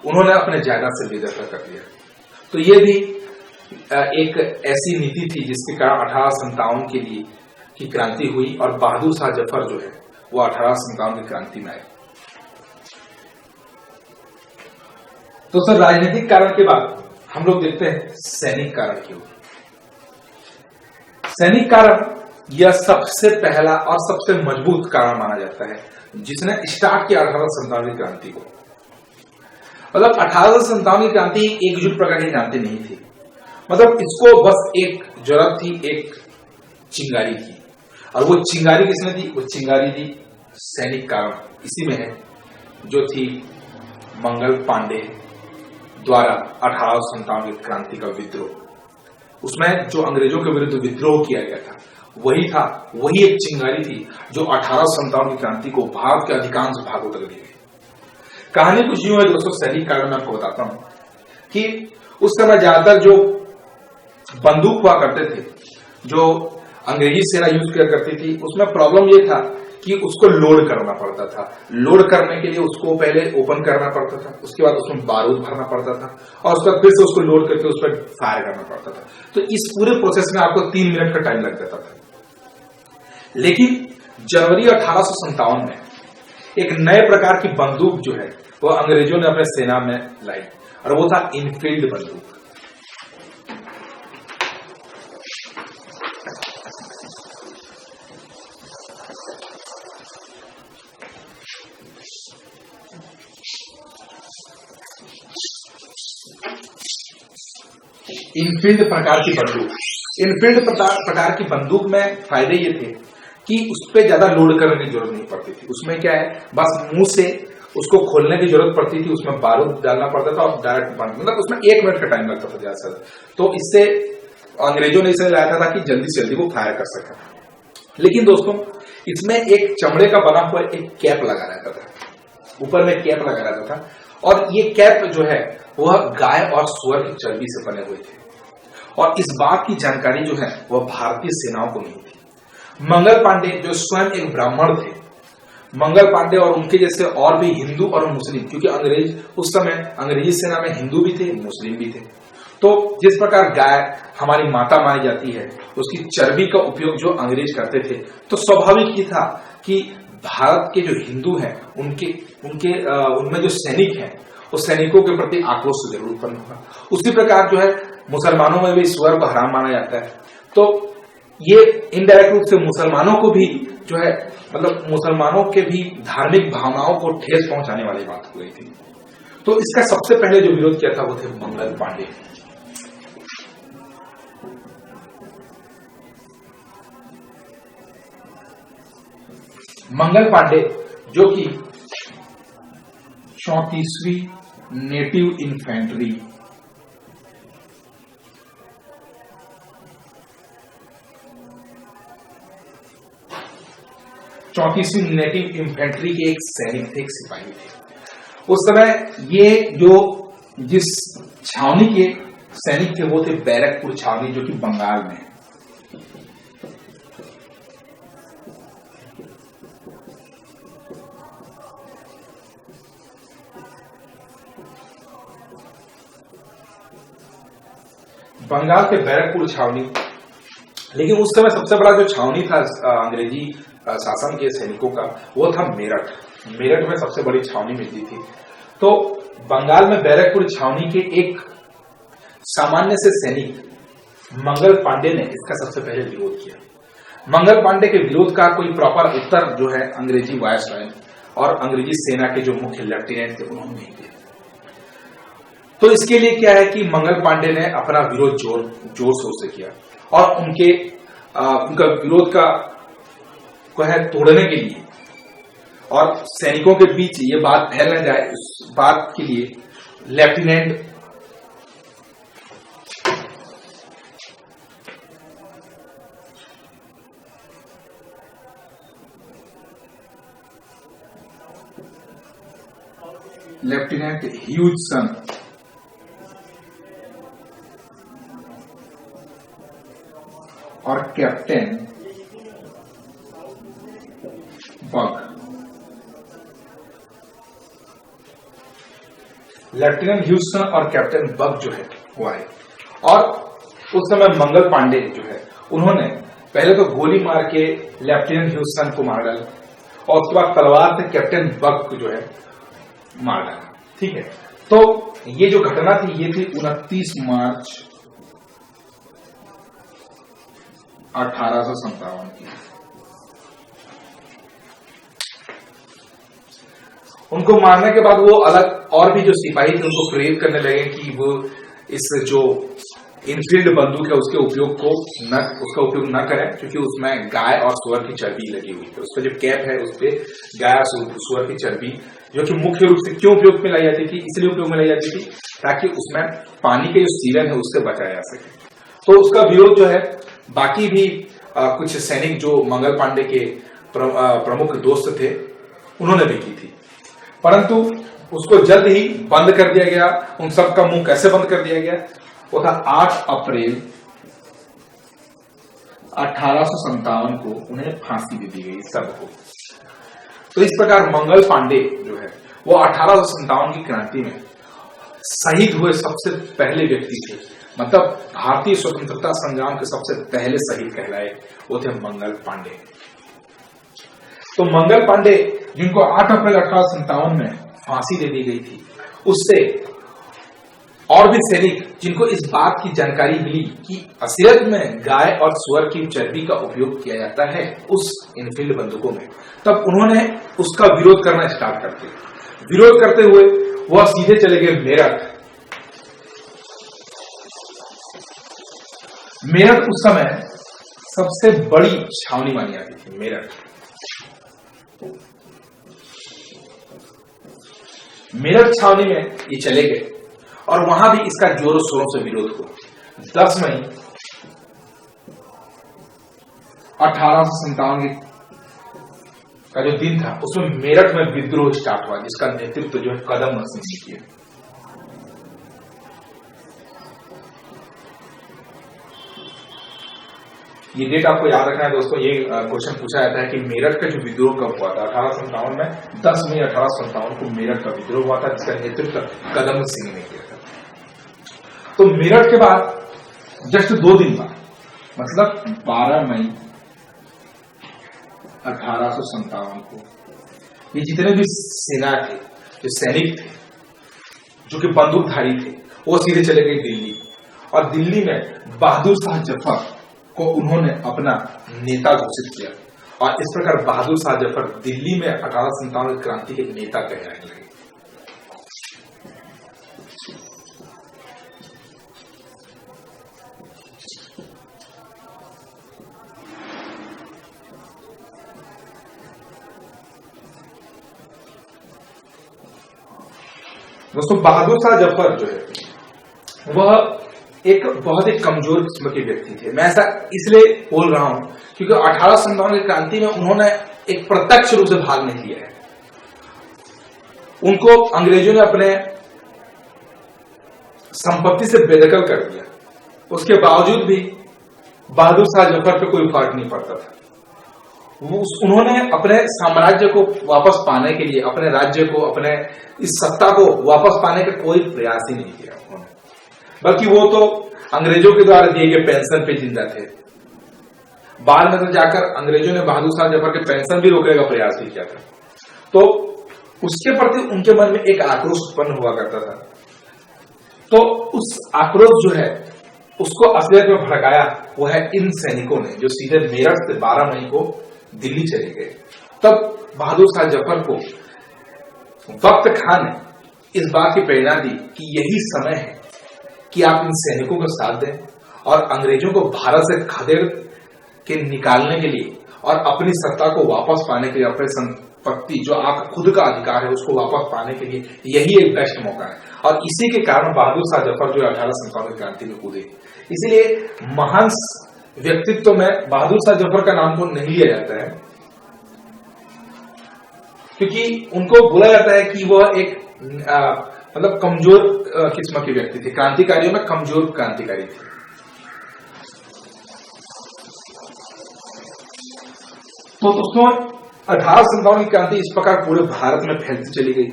उन्होंने अपने जायदाद से बेदखल कर दिया। तो ये भी एक ऐसी नीति थी जिसके कारण 1857 के लिए की क्रांति हुई और बहादुर शाह जफर जो है वो 1857 की क्रांति में आए। तो सर, राजनीतिक कारण के बाद हम लोग देखते हैं सैनिक कारण क्यों। सैनिक कारण यह सबसे पहला और सबसे मजबूत कारण माना जाता है जिसने स्टार्ट किया 1857 की क्रांति को। मतलब 1857 की क्रांति एकजुट प्रकार की क्रांति नहीं थी, मतलब इसको बस एक जरूरत थी, एक चिंगारी थी, और वो चिंगारी किसने दी? वो चिंगारी दी सैनिक कारण इसी में है, जो थी मंगल पांडे द्वारा 1857 की क्रांति का विद्रोह। उसमें जो अंग्रेजों के विरुद्ध विद्रोह किया गया था वही था, वही एक चिंगारी थी जो 1857 की क्रांति को भारत के अधिकांश भागों तक ले गई। कहानी कुछ यूं है दोस्तों, सैनिक कारण मैं आपको बताता हूं कि उस समय ज्यादातर जो बंदूक हुआ करते थे, जो अंग्रेजी सेना यूज किया करती थी, उसमें प्रॉब्लम ये था कि उसको लोड करना पड़ता था। लोड करने के लिए उसको पहले ओपन करना पड़ता था, उसके बाद उसमें बारूद भरना पड़ता था और उसके बाद फिर से उसको लोड करके उस पर फायर करना पड़ता था। तो इस पूरे प्रोसेस में आपको 3 मिनट का टाइम लग जाता था। लेकिन जनवरी 1857 में एक नए प्रकार की बंदूक जो है वो अंग्रेजों ने अपने सेना में लाई और वो था इनफील्ड बंदूक। इनफील्ड प्रकार की बंदूक, इनफील्ड प्रकार की बंदूक में फायदे ये थे कि उस पर ज्यादा लोड करने की जरूरत नहीं पड़ती थी। उसमें क्या है, बस मुंह से उसको खोलने की जरूरत पड़ती थी, उसमें बारूद डालना पड़ता था और डायरेक्ट बंद, मतलब उसमें 1 मिनट का टाइम लगता था ज्यादा से। तो इससे अंग्रेजों ने इसे लाया था कि जल्दी से जल्दी वो फायर कर सके। लेकिन दोस्तों इसमें एक चमड़े का बना हुआ एक कैप लगा रहता था, ऊपर में कैप लगा रहता था और ये कैप जो है वह गाय और सुअर की चर्बी से बने हुए थे और इस बात की जानकारी जो है वह भारतीय सेनाओं को नहीं थी। मंगल पांडे जो स्वयं एक ब्राह्मण थे, मंगल पांडे और उनके जैसे और भी हिंदू और मुस्लिम, क्योंकि अंग्रेज उस समय अंग्रेजी सेना में हिंदू भी थे मुस्लिम भी थे, तो जिस प्रकार गाय हमारी माता मानी जाती है उसकी चर्बी का उपयोग जो अंग्रेज करते थे, तो स्वाभाविक ही था कि भारत के जो हिंदू हैं उनमें जो सैनिक हैं उस सैनिकों के प्रति आक्रोश जरूर उत्पन्न होगा। उसी प्रकार जो है मुसलमानों में भी सुअर को हराम माना जाता है, तो ये इनडायरेक्ट रूप से मुसलमानों को भी जो है, मतलब मुसलमानों के भी धार्मिक भावनाओं को ठेस पहुंचाने वाली बात हो गई थी। तो इसका सबसे पहले जो विरोध किया था वो थे मंगल पांडे। मंगल पांडे जो कि 34वीं नेटिव इन्फेंट्री के एक सैनिक थे, एक सिपाही थे। उस समय ये जो जिस छावनी के सैनिक थे वो थे बैरकपुर छावनी, जो कि बंगाल में है। बंगाल के बैरकपुर छावनी, लेकिन उस समय सबसे बड़ा जो छावनी था अंग्रेजी शासन के सैनिकों का वो था मेरठ। मेरठ में सबसे बड़ी छावनी मिलती थी। तो बंगाल में बैरकपुर छावनी के एक सामान्य से सैनिक मंगल पांडे ने इसका सबसे पहले विरोध किया। मंगल पांडे के विरोध का कोई प्रॉपर उत्तर जो है अंग्रेजी वायसराय और अंग्रेजी सेना के जो मुख्य लेफ्टिनेंट थे उन्होंने नहीं दिया। तो इसके लिए क्या है कि मंगल पांडे ने अपना विरोध जोर शोर से किया और उनका विरोध को है तोड़ने के लिए और सैनिकों के बीच ये बात फैल न जाए उस बात के लिए लेफ्टिनेंट ह्यूजसन और कैप्टन बग, लेफ्टिनेंट ह्यूजसन और कैप्टन बग जो है वो आए और उस समय मंगल पांडे जो है उन्होंने पहले तो गोली मार के लेफ्टिनेंट ह्यूजसन को मार डाला और उसके बाद तलवार से कैप्टन बग को जो है मार डाला। ठीक है, तो ये जो घटना थी ये थी 29 मार्च 1857 की। उनको मारने के बाद वो अलग और भी जो सिपाही थे उनको प्रेरित करने लगे कि वो इस जो इनफील्ड बंदूक है उसका उपयोग न करें, क्योंकि उसमें गाय और सुअर की चर्बी लगी हुई है। उस पर जो कैप है उस पर गाय और सुअर की चर्बी, जो कि मुख्य रूप से क्यों उपयोग में लाई जाती थी, इसलिए उपयोग में लाई जाती थी ताकि उसमें पानी के जो सीलन है उससे बचाया जा सके। तो उसका विरोध जो है बाकी भी कुछ सैनिक जो मंगल पांडे के प्रमुख दोस्त थे उन्होंने भी की थी, परंतु उसको जल्द ही बंद कर दिया गया। उन सब का मुंह कैसे बंद कर दिया गया, वो था 8 अप्रैल 1857 को उन्हें फांसी दे दी गई सबको। तो इस प्रकार मंगल पांडे जो है वो 1857 की क्रांति में शहीद हुए सबसे पहले व्यक्ति थे। मतलब भारतीय स्वतंत्रता संग्राम के सबसे पहले शहीद कहलाए वो थे मंगल पांडे। तो मंगल पांडे जिनको 8 अप्रैल 1857 में फांसी दे दी गई थी, उससे और भी सैनिक जिनको इस बात की जानकारी मिली कि असलियत में गाय और सुअर की चर्बी का उपयोग किया जाता है उस इनफील्ड बंदूकों में, तब उन्होंने उसका विरोध करना स्टार्ट कर दिया। विरोध करते हुए वह सीधे चले गए मेरठ। मेरठ उस समय सबसे बड़ी छावनी मानी जाती थी। मेरठ छावनी में ये चले गए और वहां भी इसका जोरों शोरों से विरोध हुआ। 10 मई 1857 का जो दिन था उसमें मेरठ में विद्रोह स्टार्ट हुआ, जिसका नेतृत्व जो है कदम सिंह ने किया। ये डेट आपको याद रखना है दोस्तों। ये क्वेश्चन पूछा जाता है कि मेरठ का जो विद्रोह कब हुआ था। 1857 में 10 मई 1857 को मेरठ का विद्रोह हुआ था, जिसका नेतृत्व कदम सिंह ने किया था। तो मेरठ के बाद जस्ट 2 दिन बाद, मतलब 12 मई 1857 को ये जितने भी सेना थे, जो सैनिक थे, जो कि बंदूकधारी थे, वो सीधे चले गए दिल्ली। और दिल्ली में बहादुर शाह जफर को उन्होंने अपना नेता घोषित किया और इस प्रकार बहादुर शाह जफर दिल्ली में 1857 क्रांति के नेता कहलाने लगे। दोस्तों बहादुर शाह जफर जो है वह एक बहुत ही कमजोर किस्म के व्यक्ति थे। मैं ऐसा इसलिए बोल रहा हूं क्योंकि 1857 की क्रांति में उन्होंने एक प्रत्यक्ष रूप से भाग नहीं लिया है। उनको अंग्रेजों ने अपने संपत्ति से बेदखल कर दिया। उसके बावजूद भी बहादुर शाह जफर पे कोई फर्क नहीं पड़ता था। उन्होंने अपने साम्राज्य को वापस पाने के लिए, अपने राज्य को, अपने इस सत्ता को वापस पाने का कोई प्रयास ही नहीं किया उन्होंने, बल्कि वो तो अंग्रेजों के द्वारा दिए गए पेंशन पे जिंदा थे। बाद में तो जाकर अंग्रेजों ने बहादुर शाह जफर के पेंशन भी रोकने का प्रयास भी किया था। तो उसके प्रति उनके मन में एक आक्रोश उत्पन्न हुआ करता था। तो उस आक्रोश जो है उसको असलियत में भड़काया वो है इन सैनिकों ने, जो सीधे मेरठ से 12 मई को दिल्ली चले गए। तब बहादुर शाह जफर को वक्त खान ने इस बात की प्रेरणा दी कि यही समय है कि आप इन सैनिकों का साथ दें और अंग्रेजों को भारत से खदेड़ के निकालने के लिए और अपनी सत्ता को वापस पाने के लिए, अपनी संपत्ति जो आपका खुद का अधिकार है उसको वापस पाने के लिए यही एक बेस्ट मौका है। और इसी के कारण बहादुर शाह जफर जो 1857 क्रांति में कूदे। इसलिए महान व्यक्तित्व में बहादुर शाह जफर का नाम को नहीं लिया जाता है, क्योंकि उनको बोला जाता है कि वह एक मतलब कमजोर किस्म के व्यक्ति थे, क्रांतिकारियों में कमजोर क्रांतिकारी थे। तो दोस्तों 1857 की क्रांति इस प्रकार पूरे भारत में फैलती चली गई।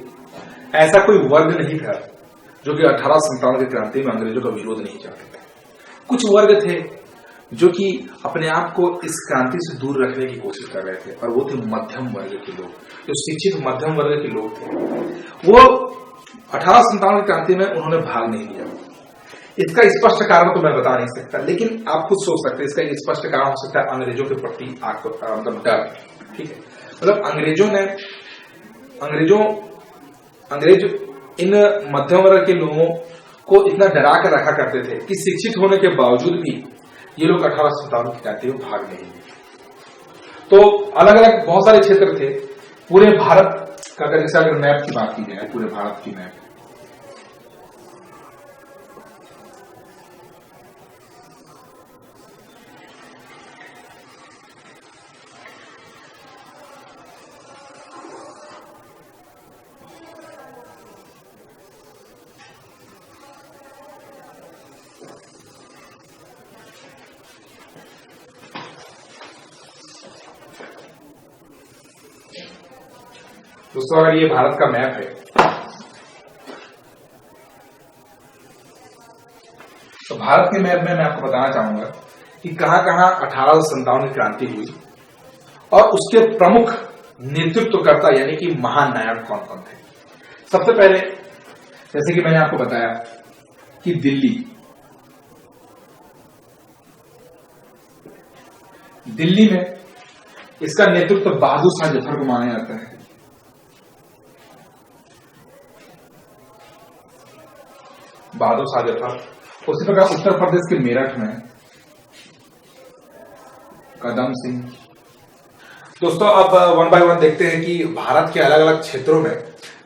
ऐसा कोई वर्ग नहीं था जो कि 1857 की क्रांति में अंग्रेजों का विरोध नहीं चाहते थे। कुछ वर्ग थे जो कि अपने आप को इस क्रांति से दूर रखने की कोशिश कर रहे थे, और वो थे मध्यम वर्ग के लोग, जो शिक्षित मध्यम वर्ग के लोग थे। वो 1857 की क्रांति में उन्होंने भाग नहीं लिया। इसका स्पष्ट कारण तो मैं बता नहीं सकता, लेकिन आप खुद सोच सकते हैं इसका एक स्पष्ट कारण हो सकता है अंग्रेजों के प्रति मतलब डर। ठीक है, मतलब अंग्रेज इन मध्यम वर्ग के लोगों को इतना डरा कर रखा करते थे कि शिक्षित होने के बावजूद भी ये लोग 1857 की क्रांति में भाग नहीं लिए। तो अलग अलग बहुत सारे क्षेत्र थे पूरे भारत का। अगर मैप की बात की जाए, पूरे भारत की मैप, दोस्तों अगर ये भारत का मैप है तो भारत के मैप में मैं आपको बताना चाहूंगा कि कहां कहां 1857 की क्रांति हुई और उसके प्रमुख नेतृत्वकर्ता यानी कि महानायक कौन कौन थे। सबसे पहले जैसे कि मैंने आपको बताया कि दिल्ली में इसका नेतृत्व बहादुर शाह जफर को माना जाता है। बहादुर शाह जफर। उसी प्रकार उत्तर प्रदेश के मेरठ में कदम सिंह। दोस्तों अब वन बाय वन देखते हैं कि भारत के अलग अलग क्षेत्रों में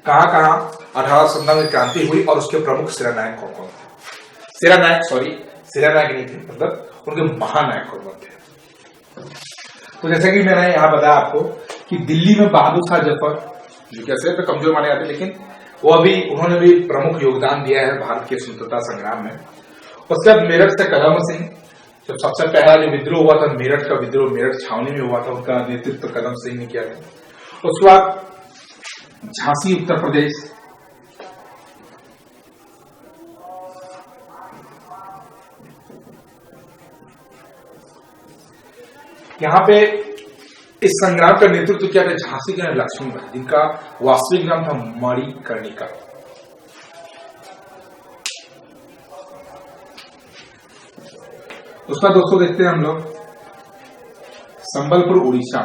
कहां कहां 1857 में क्रांति हुई और उसके प्रमुख सेनानायक कौन कौन थे। सेनानायक नहीं थे, मतलब उनके महानायक कौन कौन थे। तो जैसे कि मैंने यहां बताया आपको कि दिल्ली में बहादुर शाह जफर, जो कैसे तो कमजोर माने जाते, लेकिन उन्होंने भी प्रमुख योगदान दिया है भारत के स्वतंत्रता संग्राम में। उसके बाद मेरठ से कदम सिंह, जब सबसे पहला जो विद्रोह हुआ था मेरठ का विद्रोह, मेरठ छावनी में हुआ था, उनका नेतृत्व कदम सिंह ने किया था। उसके बाद झांसी उत्तर प्रदेश, यहां पे इस संग्राम का नेतृत्व किया था झांसी के लक्ष्मीबाई, जिनका वास्तविक नाम था मणिकर्णिका। उसका दोस्तों देखते हैं हम लोग संबलपुर उड़ीसा।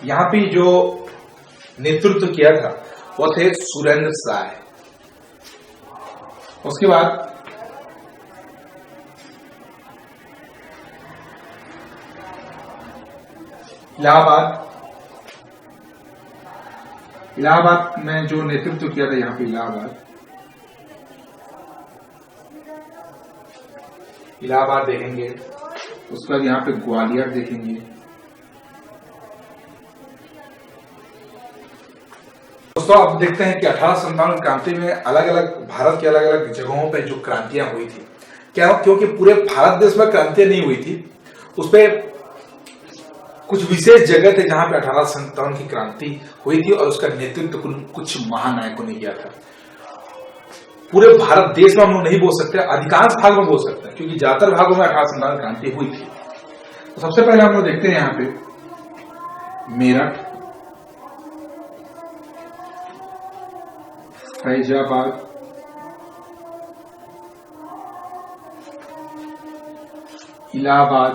यहां पे जो नेतृत्व किया था वो थे सुरेंद्र साय। उसके बाद इलाहाबाद में जो नेतृत्व किया था, यहां पे इलाहाबाद देखेंगे। उसके बाद यहां पे ग्वालियर देखेंगे। दोस्तों अब देखते हैं कि 1857 क्रांति में अलग अलग भारत के अलग अलग जगहों पे जो क्रांतियां हुई थी, क्या क्योंकि पूरे भारत देश में क्रांतियां नहीं हुई थी, उसपे कुछ विशेष जगह थे जहां पे 1857 की क्रांति हुई थी और उसका नेतृत्व कुछ महानायकों ने किया था। पूरे भारत देश में हम लोग नहीं बोल सकते, अधिकांश भाग में बोल सकते हैं, क्योंकि ज्यादातर भागों में 1857 क्रांति हुई थी। तो सबसे पहले हम लोग देखते हैं यहां पे मेरठ, फैजाबाद, इलाहाबाद,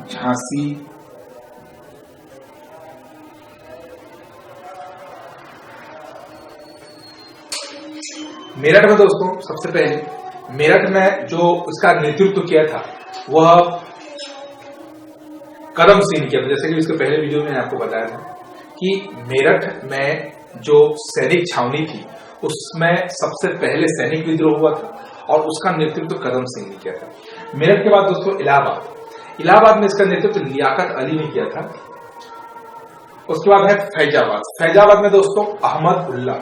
झांसी, मेरठ में दोस्तों सबसे पहले मेरठ में जो उसका नेतृत्व किया था वह कदम सिंह ने किया था। जैसे कि इसके पहले वीडियो में आपको बताया था कि मेरठ में जो सैनिक छावनी थी उसमें सबसे पहले सैनिक विद्रोह हुआ था और उसका नेतृत्व कदम सिंह ने किया था। मेरठ के बाद दोस्तों इलाहाबाद में इसका नेतृत्व लियाकत अली ने किया था। उसके बाद है फैजाबाद में दोस्तों अहमद उल्ला,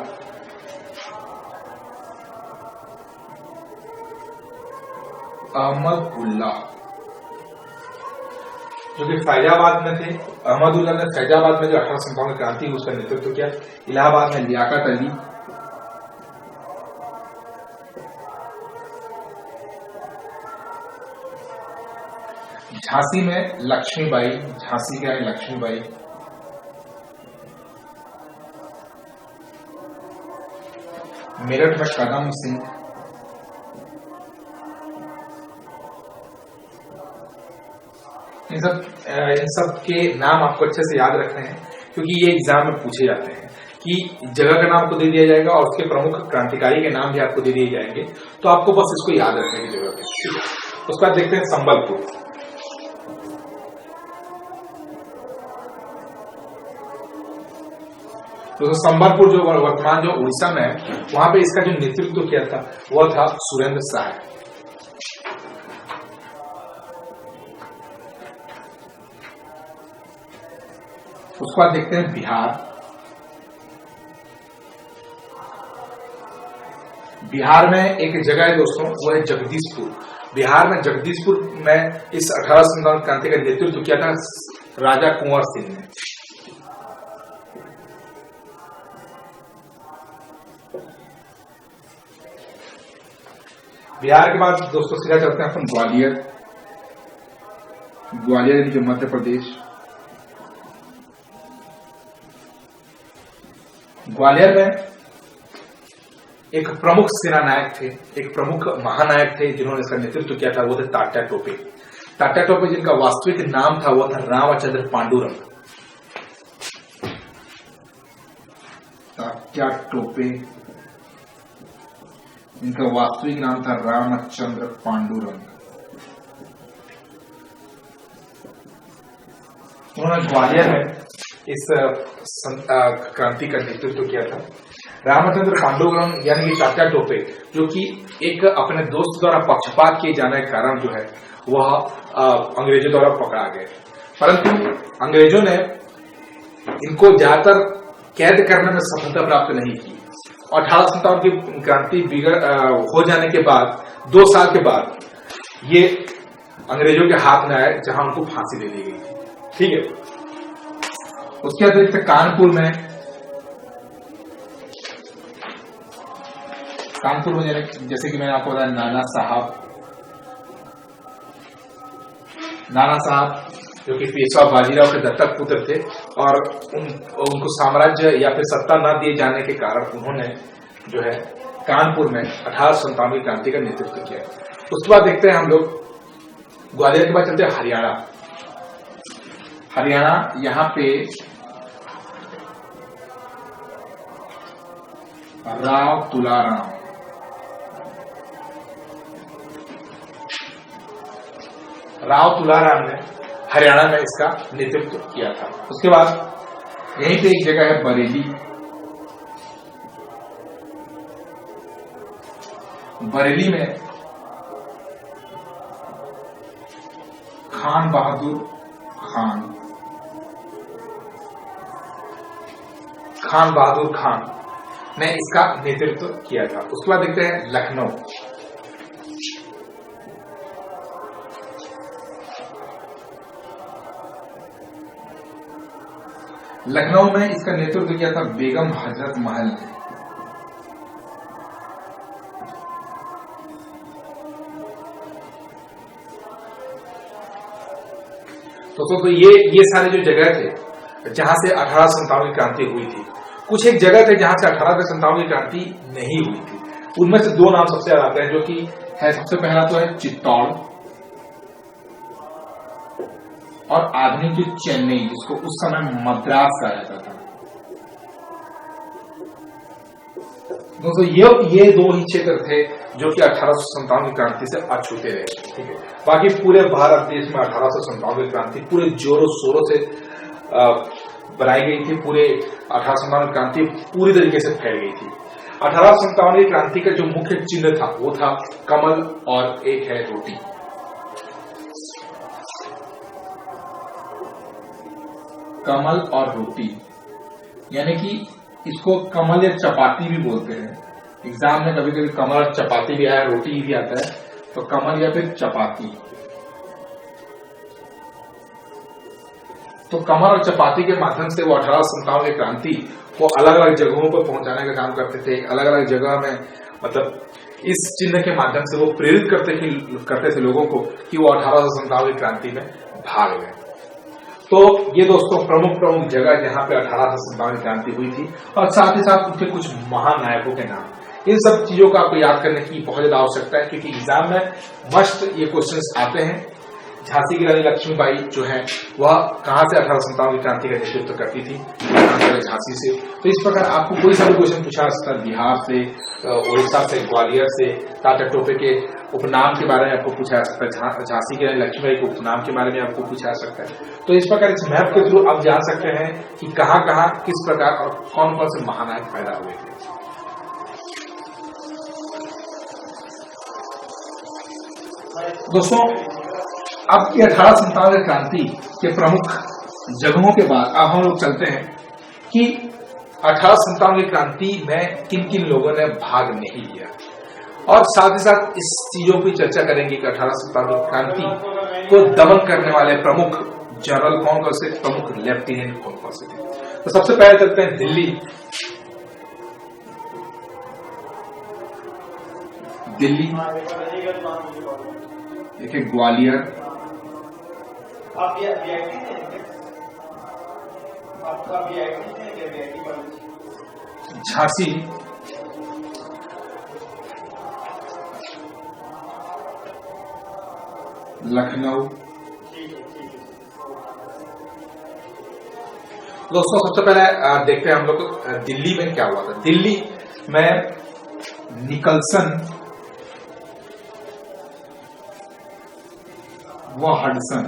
जो कि फैजाबाद में थे। अहमद उल्ला ने फैजाबाद में जो 1857 क्रांति हुई उसका नेतृत्व किया। इलाहाबाद में लियाकत अली, झांसी में लक्ष्मीबाई, झांसी का है लक्ष्मीबाई, मेरठ में कदम सिंह, इन सब के नाम आपको अच्छे से याद रखने हैं क्योंकि ये एग्जाम में पूछे जाते हैं कि जगह का नाम आपको दे दिया जाएगा और उसके प्रमुख क्रांतिकारी के नाम भी आपको दे दिए जाएंगे, तो आपको बस इसको याद रखने की जरूरत है। उसके बाद देखते हैं संबलपुर। तो संबलपुर जो वर्तमान जो उड़ीसा में है, वहां पे इसका जो नेतृत्व किया था वह था सुरेंद्र साय। उसके बाद देखते हैं बिहार, बिहार में एक जगह है दोस्तों, वो है जगदीशपुर। बिहार में जगदीशपुर में इस 1857 क्रांति का नेतृत्व किया था राजा कुंवर सिंह ने। बिहार के बाद दोस्तों सीधा चलते हैं अपन ग्वालियर। ग्वालियर यानी कि मध्य प्रदेश। ग्वालियर में एक प्रमुख सेना नायक थे, एक प्रमुख महानायक थे जिन्होंने इसका नेतृत्व किया था, वो थे तात्या टोपे। तात्या टोपे जिनका वास्तविक नाम था वो था रामचंद्र पांडुरंग। तात्या टोपे इनका वास्तविक नाम था रामचंद्र पांडुरंग। उन्होंने ग्वालियर में इस क्रांति का नेतृत्व किया था। रामचंद्र पांडुरंग यानी कि तात्या टोपे, जो कि एक अपने दोस्त द्वारा पक्षपात किए जाने के कारण जो है वह अंग्रेजों द्वारा पकड़ा गए, परंतु अंग्रेजों ने इनको ज्यादातर कैद करने में सफलता प्राप्त नहीं की। 1857 की क्रांति हो जाने के बाद 2 साल के बाद ये अंग्रेजों के हाथ में आए, जहां उनको फांसी दे दी गई थी। ठीक है, उसके अतिरिक्त कानपुर में जैसे कि मैंने आपको बताया नाना साहब जो कि पेशवा बाजीराव के दत्तक पुत्र थे, और उनको साम्राज्य या फिर सत्ता न दिए जाने के कारण उन्होंने जो है कानपुर में 1857 की क्रांति का नेतृत्व किया। उसके बाद देखते हैं हम लोग ग्वालियर के बाद चलते हैं हरियाणा। यहाँ पे राव तुलाराम ने हरियाणा में इसका नेतृत्व किया था। उसके बाद यहीं पे एक जगह है बरेली। बरेली में खान बहादुर खान ने इसका नेतृत्व किया था। उसके बाद देखते हैं लखनऊ। लखनऊ में इसका नेतृत्व किया था बेगम हजरत महल ने। तो ये सारे जो जगह थे जहां से 1857 की क्रांति हुई थी। कुछ एक जगह थे जहां से 1857 की क्रांति नहीं हुई थी। उनमें से 2 नाम सबसे ज्यादा आते हैं, जो कि है सबसे पहला तो है चित्तौड़ और आधुनिक जो चेन्नई, जिसको उस समय मद्रास कहा जाता था। दोस्तों ये 2 ही क्षेत्र थे जो कि 1857 की क्रांति से अछूते रहे। ठीक है, बाकी पूरे भारत देश में 1857 की क्रांति पूरे जोरों शोरों से बनाई गई थी। पूरे 1857 की क्रांति पूरी तरीके से फैल गई थी। 1857 की क्रांति का जो मुख्य चिन्ह था वो था कमल और एक है रोटी। कमल और रोटी यानी कि इसको कमल या चपाती भी बोलते हैं। एग्जाम में कभी कभी कमल और चपाती भी आया, रोटी भी आता है, तो कमल या फिर चपाती। तो कमल और चपाती के माध्यम से वो 1857 की क्रांति को अलग अलग जगहों पर पहुंचाने का काम करते थे। अलग अलग जगह में मतलब इस चिन्ह के माध्यम से वो प्रेरित करते थे लोगों को कि वो 1857 की क्रांति में भाग लें। तो ये दोस्तों प्रमुख जगह जहां पे 1857 की क्रांति हुई थी, और साथ ही साथ उनके कुछ महान नायकों के नाम। इन सब चीजों को आपको याद करने की बहुत ज्यादा आवश्यकता है, क्योंकि एग्जाम में मस्ट ये क्वेश्चंस आते हैं। झांसी की रानी लक्ष्मीबाई जो है वह कहां से 1857 की क्रांति का नेतृत्व करती थी? झांसी से। तो इस प्रकार आपको कोई सा भी क्वेश्चन पूछा जा सकता है, बिहार से, उड़ीसा से, ग्वालियर से, तात्या टोपे के उपनाम के बारे में आपको पूछा जा सकता है, झांसी की रानी लक्ष्मीबाई के उपनाम के बारे में आपको पूछा जा सकता है। तो इस प्रकार इस मैप के थ्रू आप जान सकते हैं कि कहां कहां किस प्रकार और कौन कौन से महानायक पैदा हुए थे। दोस्तों अब की 1857 क्रांति के प्रमुख जगहों के बाद अब हम लोग चलते हैं कि 1857 की क्रांति में किन किन लोगों ने भाग नहीं लिया। और साथ ही साथ इस चीजों की चर्चा करेंगे कि 1857 क्रांति को दमन करने वाले प्रमुख जनरल कौन कौन से, प्रमुख लेफ्टिनेंट कौन कौन से थे। तो सबसे पहले चलते हैं दिल्ली। दिल्ली देखिए, ग्वालियर, झांसी, लखनऊ। दोस्तों सबसे पहले देखते हैं हम लोग दिल्ली में क्या हुआ था। दिल्ली में निकलसन व हडसन,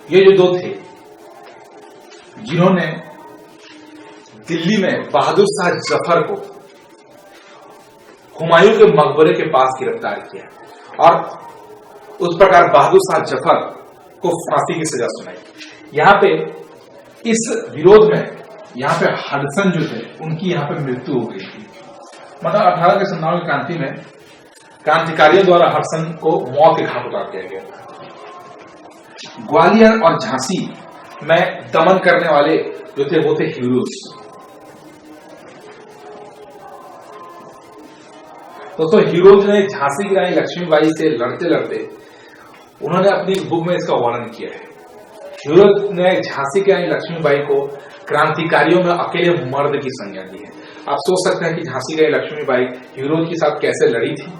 ये जो दो थे जिन्होंने दिल्ली में बहादुर शाह जफर को हुमायूं के मकबरे के पास गिरफ्तार किया और उस प्रकार बहादुर शाह जफर को फांसी की सजा सुनाई। यहाँ पे इस विरोध में यहाँ पे हडसन जो थे उनकी यहाँ पे मृत्यु हो गई थी। मतलब 1857 की क्रांति में क्रांतिकारियों द्वारा हडसन को मौत के घाट उतार दिया गया। ग्वालियर और झांसी में दमन करने वाले जो थे वो थे हीरोज। दोस्तों हीरोज ने झांसी की रानी लक्ष्मीबाई से लड़ते लड़ते उन्होंने अपनी बुक में इसका वर्णन किया है। हीरोज ने झांसी की रानी लक्ष्मीबाई को क्रांतिकारियों में अकेले मर्द की संज्ञा दी है। आप सोच सकते हैं कि झांसी की रानी लक्ष्मीबाई हीरोज के साथ कैसे लड़ी थी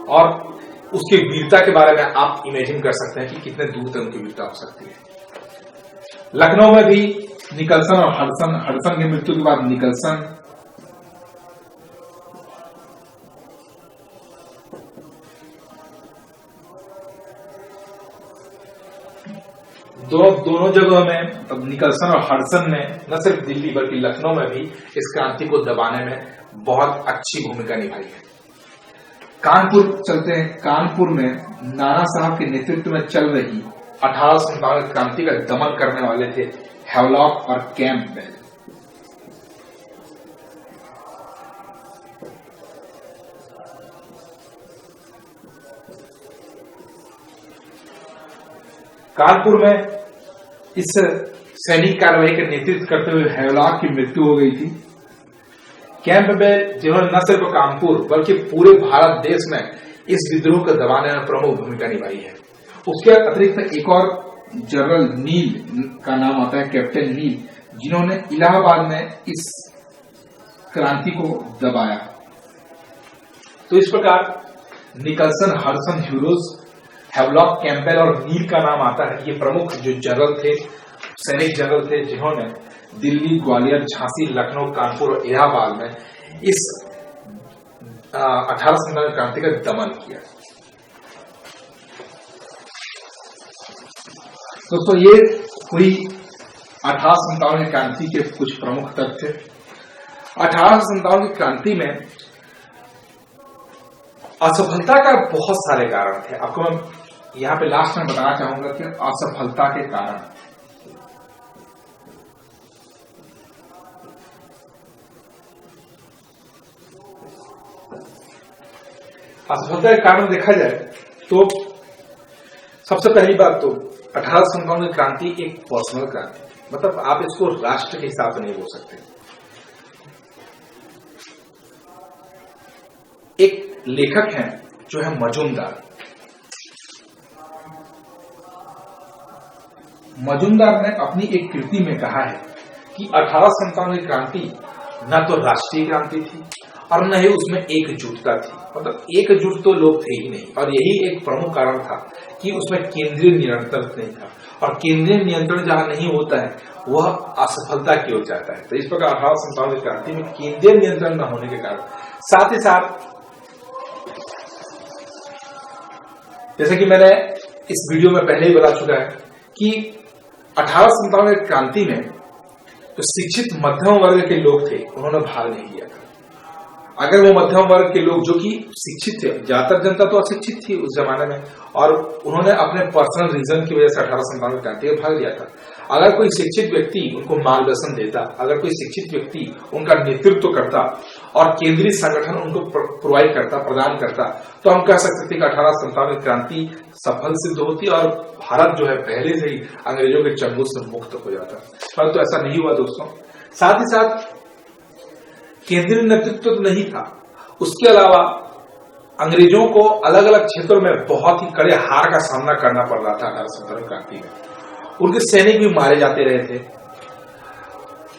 और उसकी वीरता के बारे में आप इमेजिन कर सकते हैं कि कितने दूर तक उनकी वीरता हो सकती है। लखनऊ में भी निकलसन और हडसन की मृत्यु के बाद निकलसन, दोनों जगहों में निकलसन और हडसन ने न सिर्फ दिल्ली बल्कि लखनऊ में भी इस क्रांति को दबाने में बहुत अच्छी भूमिका निभाई है। कानपुर चलते हैं। कानपुर में नाना साहब के नेतृत्व में चल रही 1857 क्रांति का दमन करने वाले थे हैवलॉक और कैंपबेल। कानपुर में इस सैनिक कार्रवाई का नेतृत्व करते हुए हैवलॉक की मृत्यु हो गई थी। कैंपबेल जिन्होंने न सिर्फ कानपुर बल्कि पूरे भारत देश में इस विद्रोह को दबाने में प्रमुख भूमिका निभाई है। उसके अतिरिक्त एक और जनरल नील का नाम आता है, कैप्टन नील, जिन्होंने इलाहाबाद में इस क्रांति को दबाया। तो इस प्रकार निकलसन, हडसन, हीरोज, हैवलॉक, कैंपबेल और नील का नाम आता है। ये प्रमुख जो जनरल थे, सैनिक जनरल थे, जिन्होंने दिल्ली, ग्वालियर, झांसी, लखनऊ, कानपुर और इलाहाबाद में इस 1857 क्रांति का दमन किया। दोस्तों ये हुई 1857 की क्रांति के कुछ प्रमुख तथ्य। 1857 की क्रांति में असफलता का बहुत सारे कारण थे। आपको मैं यहां पे लास्ट में बताना चाहूंगा कि असफलता के कारण। असफलता के कारण देखा जाए तो सबसे पहली बात तो 1857 की क्रांति एक पर्सनल क्रांति थी। मतलब आप इसको राष्ट्र के हिसाब से नहीं बोल सकते। एक लेखक हैं जो है मजूमदार। मजूमदार ने अपनी एक कृति में कहा है कि 1857 की क्रांति न तो राष्ट्रीय क्रांति थी और न ही उसमें एकजुटता थी। मतलब एकजुट तो लोग थे ही नहीं, और यही एक प्रमुख कारण था कि उसमें केंद्रीय नियंत्रण नहीं था, और केंद्रीय नियंत्रण जहां नहीं होता है वह असफलता की ओर जाता है। तो इस प्रकार 1857 की क्रांति में केंद्रीय नियंत्रण न होने के कारण, साथ ही साथ जैसे कि मैंने इस वीडियो में पहले ही बता चुका है कि 1857 की क्रांति में जो शिक्षित मध्यम वर्ग के लोग थे उन्होंने भाग नहीं लिया था। अगर वो मध्यम वर्ग के लोग जो कि शिक्षित थे, ज्यादातर जनता तो अशिक्षित थी उस जमाने में, और उन्होंने अपने पर्सनल रीजन की वजह से 1857 की क्रांति में भाग लिया था। अगर कोई शिक्षित व्यक्ति उनको मार्गदर्शन देता, अगर कोई शिक्षित व्यक्ति उनका नेतृत्व करता और केंद्रीय संगठन उनको प्रोवाइड करता, प्रदान करता, तो हम कह सकते थे कि 1857 की क्रांति सफल सिद्ध होती और भारत जो है पहले से ही अंग्रेजों के चंगुल से मुक्त हो जाता। परंतु ऐसा नहीं हुआ दोस्तों। साथ ही साथ केंद्रीय नेतृत्व तो नहीं था, उसके अलावा अंग्रेजों को अलग अलग क्षेत्रों में बहुत ही कड़े हार का सामना करना पड़ रहा था 1857 क्रांति में। उनके सैनिक भी मारे जाते रहे थे,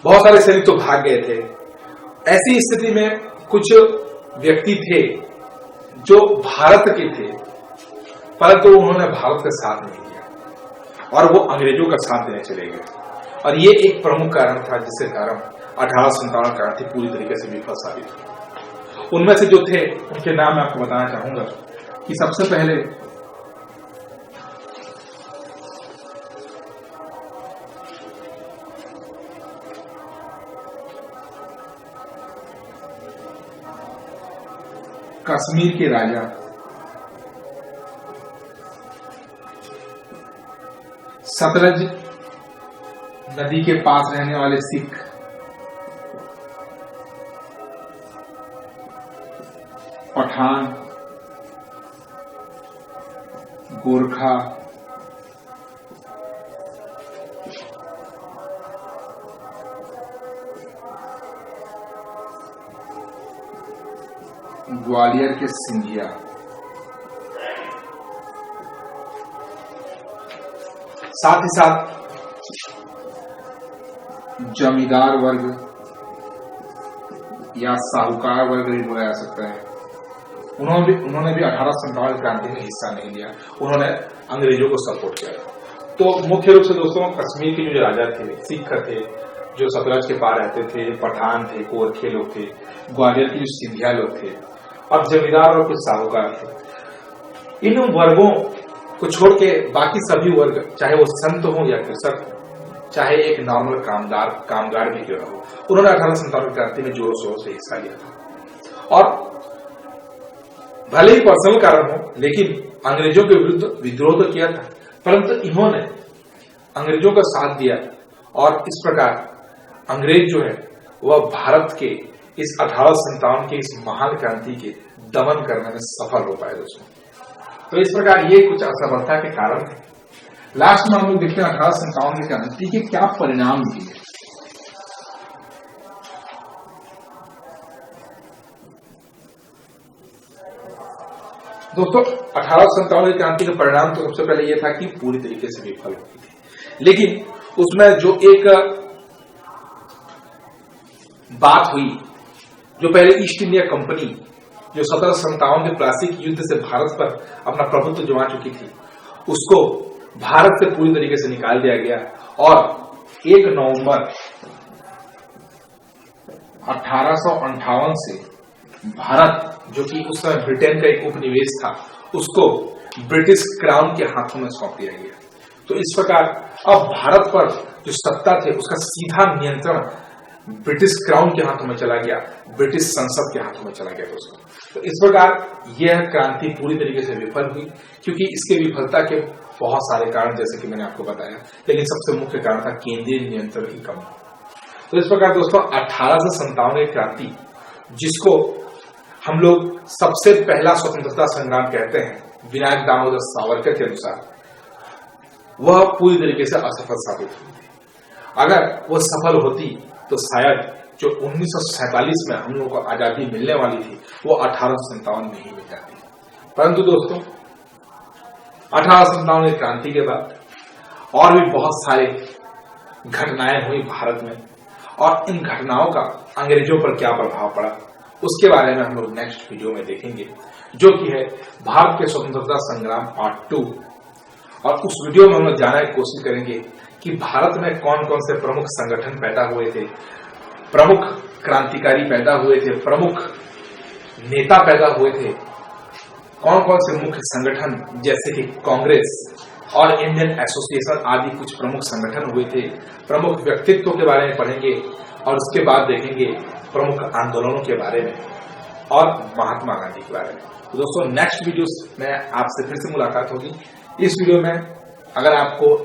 बहुत सारे सैनिक तो भाग गए थे। ऐसी स्थिति में कुछ व्यक्ति थे जो भारत के थे, परंतु उन्होंने भारत का साथ नहीं दिया और वो अंग्रेजों का साथ देने चले गए। और ये एक प्रमुख कारण था जिसके कारण 1857 क्रांति पूरी तरीके से विफल साबित हुई। उनमें से जो थे उनके नाम मैं आपको बताना चाहूंगा कि सबसे पहले कश्मीर के राजा सतलज नदी के पास रहने वाले सिख, पठान, गोरखा, ग्वालियर के सिंधिया, साथ ही साथ जमींदार वर्ग या साहूकार वर्ग भी बोला जा सकता है, उन्होंने भी 1857 क्रांति में हिस्सा नहीं लिया, उन्होंने अंग्रेजों को सपोर्ट किया। तो मुख्य रूप से दोस्तों कश्मीर के जो राजा थे, सिख थे जो सतलज के पार रहते थे, पठान थे, गोरखे लोग थे, ग्वालियर के जो सिंधिया लोग थे और जमींदार और कुछ साहूकार थे। इन वर्गों को छोड़ के बाकी सभी वर्ग, चाहे वो संत हो या कृषक हो, चाहे एक नॉर्मल कामगार भी क्यों हो, उन्होंने 1857 क्रांति में जोरों शोरों से हिस्सा लिया था। और भले ही पर्सनल कारण हो, लेकिन अंग्रेजों के विरुद्ध विद्रोह तो किया था, परंतु इन्होंने अंग्रेजों का साथ दिया और इस प्रकार अंग्रेज जो है वह भारत के इस 1857 के इस महान क्रांति के दमन करने में सफल हो पाए दोस्तों। तो इस प्रकार ये कुछ असफलता के कारण थे। लास्ट में हम लोग देखते हैं 1857 की क्रांति के क्या परिणाम दिए। दोस्तों 1857 की क्रांति का परिणाम तो सबसे पहले यह था कि पूरी तरीके से विफल हो गई थी, लेकिन उसमें जो एक बात हुई, जो पहले ईस्ट इंडिया कंपनी जो 1757 के प्लासी युद्ध से भारत पर अपना प्रभुत्व जमा चुकी थी, उसको भारत से पूरी तरीके से निकाल दिया गया और 1 नवंबर 1858 से भारत, जो कि उस समय ब्रिटेन का एक उपनिवेश था, उसको ब्रिटिश क्राउन के हाथों में सौंप दिया गया। तो इस प्रकार अब भारत पर जो सत्ता थे उसका सीधा नियंत्रण ब्रिटिश क्राउन के हाथों में चला गया, ब्रिटिश संसद के हाथों में चला गया दोस्तों। तो इस प्रकार यह क्रांति पूरी तरीके से विफल हुई, क्योंकि इसके विफलता के बहुत सारे कारण जैसे कि मैंने आपको बताया, लेकिन सबसे मुख्य कारण था केंद्रीय नियंत्रण की कमी। तो इस प्रकार दोस्तों 1857 की क्रांति, जिसको हम लोग सबसे पहला स्वतंत्रता संग्राम कहते हैं विनायक दामोदर सावरकर के अनुसार, वह पूरी तरीके से असफल साबित हुई। अगर वह सफल होती तो शायद जो 1947 में हम लोगों को आजादी मिलने वाली थी वो 1857 में ही मिल जाती। परंतु दोस्तों 1857 की क्रांति के बाद और भी बहुत सारे घटनाएं हुई भारत में, और इन घटनाओं का अंग्रेजों पर क्या प्रभाव पड़ा उसके बारे में हम लोग नेक्स्ट वीडियो में देखेंगे, जो कि है भारत के स्वतंत्रता संग्राम पार्ट 2। और उस वीडियो में हम लोग जानने की कोशिश करेंगे कि भारत में कौन कौन से प्रमुख संगठन पैदा हुए थे, प्रमुख क्रांतिकारी पैदा हुए थे, प्रमुख नेता पैदा हुए थे, कौन कौन से मुख्य संगठन जैसे कि कांग्रेस और इंडियन एसोसिएशन आदि कुछ प्रमुख संगठन हुए थे, प्रमुख व्यक्तित्व के बारे में पढ़ेंगे और उसके बाद देखेंगे प्रमुख आंदोलनों के बारे में और महात्मा गांधी के बारे में। तो दोस्तों नेक्स्ट वीडियो में आपसे फिर से मुलाकात होगी। इस वीडियो में अगर आपको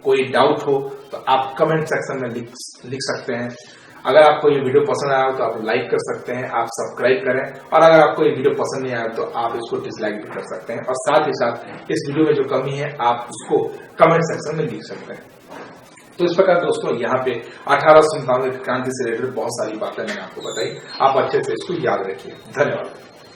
कोई डाउट हो तो आप कमेंट सेक्शन में लिख सकते हैं। अगर आपको ये वीडियो पसंद आया हो तो आप लाइक कर सकते हैं, आप सब्सक्राइब करें, और अगर आपको ये वीडियो पसंद नहीं आया तो आप इसको डिसलाइक भी कर सकते हैं, और साथ ही साथ इस वीडियो में जो कमी है आप उसको कमेंट सेक्शन में लिख सकते हैं। तो इस प्रकार दोस्तों यहाँ पे 1897 क्रांति से रिलेटेड बहुत सारी बातें मैंने आपको बताई, आप अच्छे से इसको याद रखिए। धन्यवाद।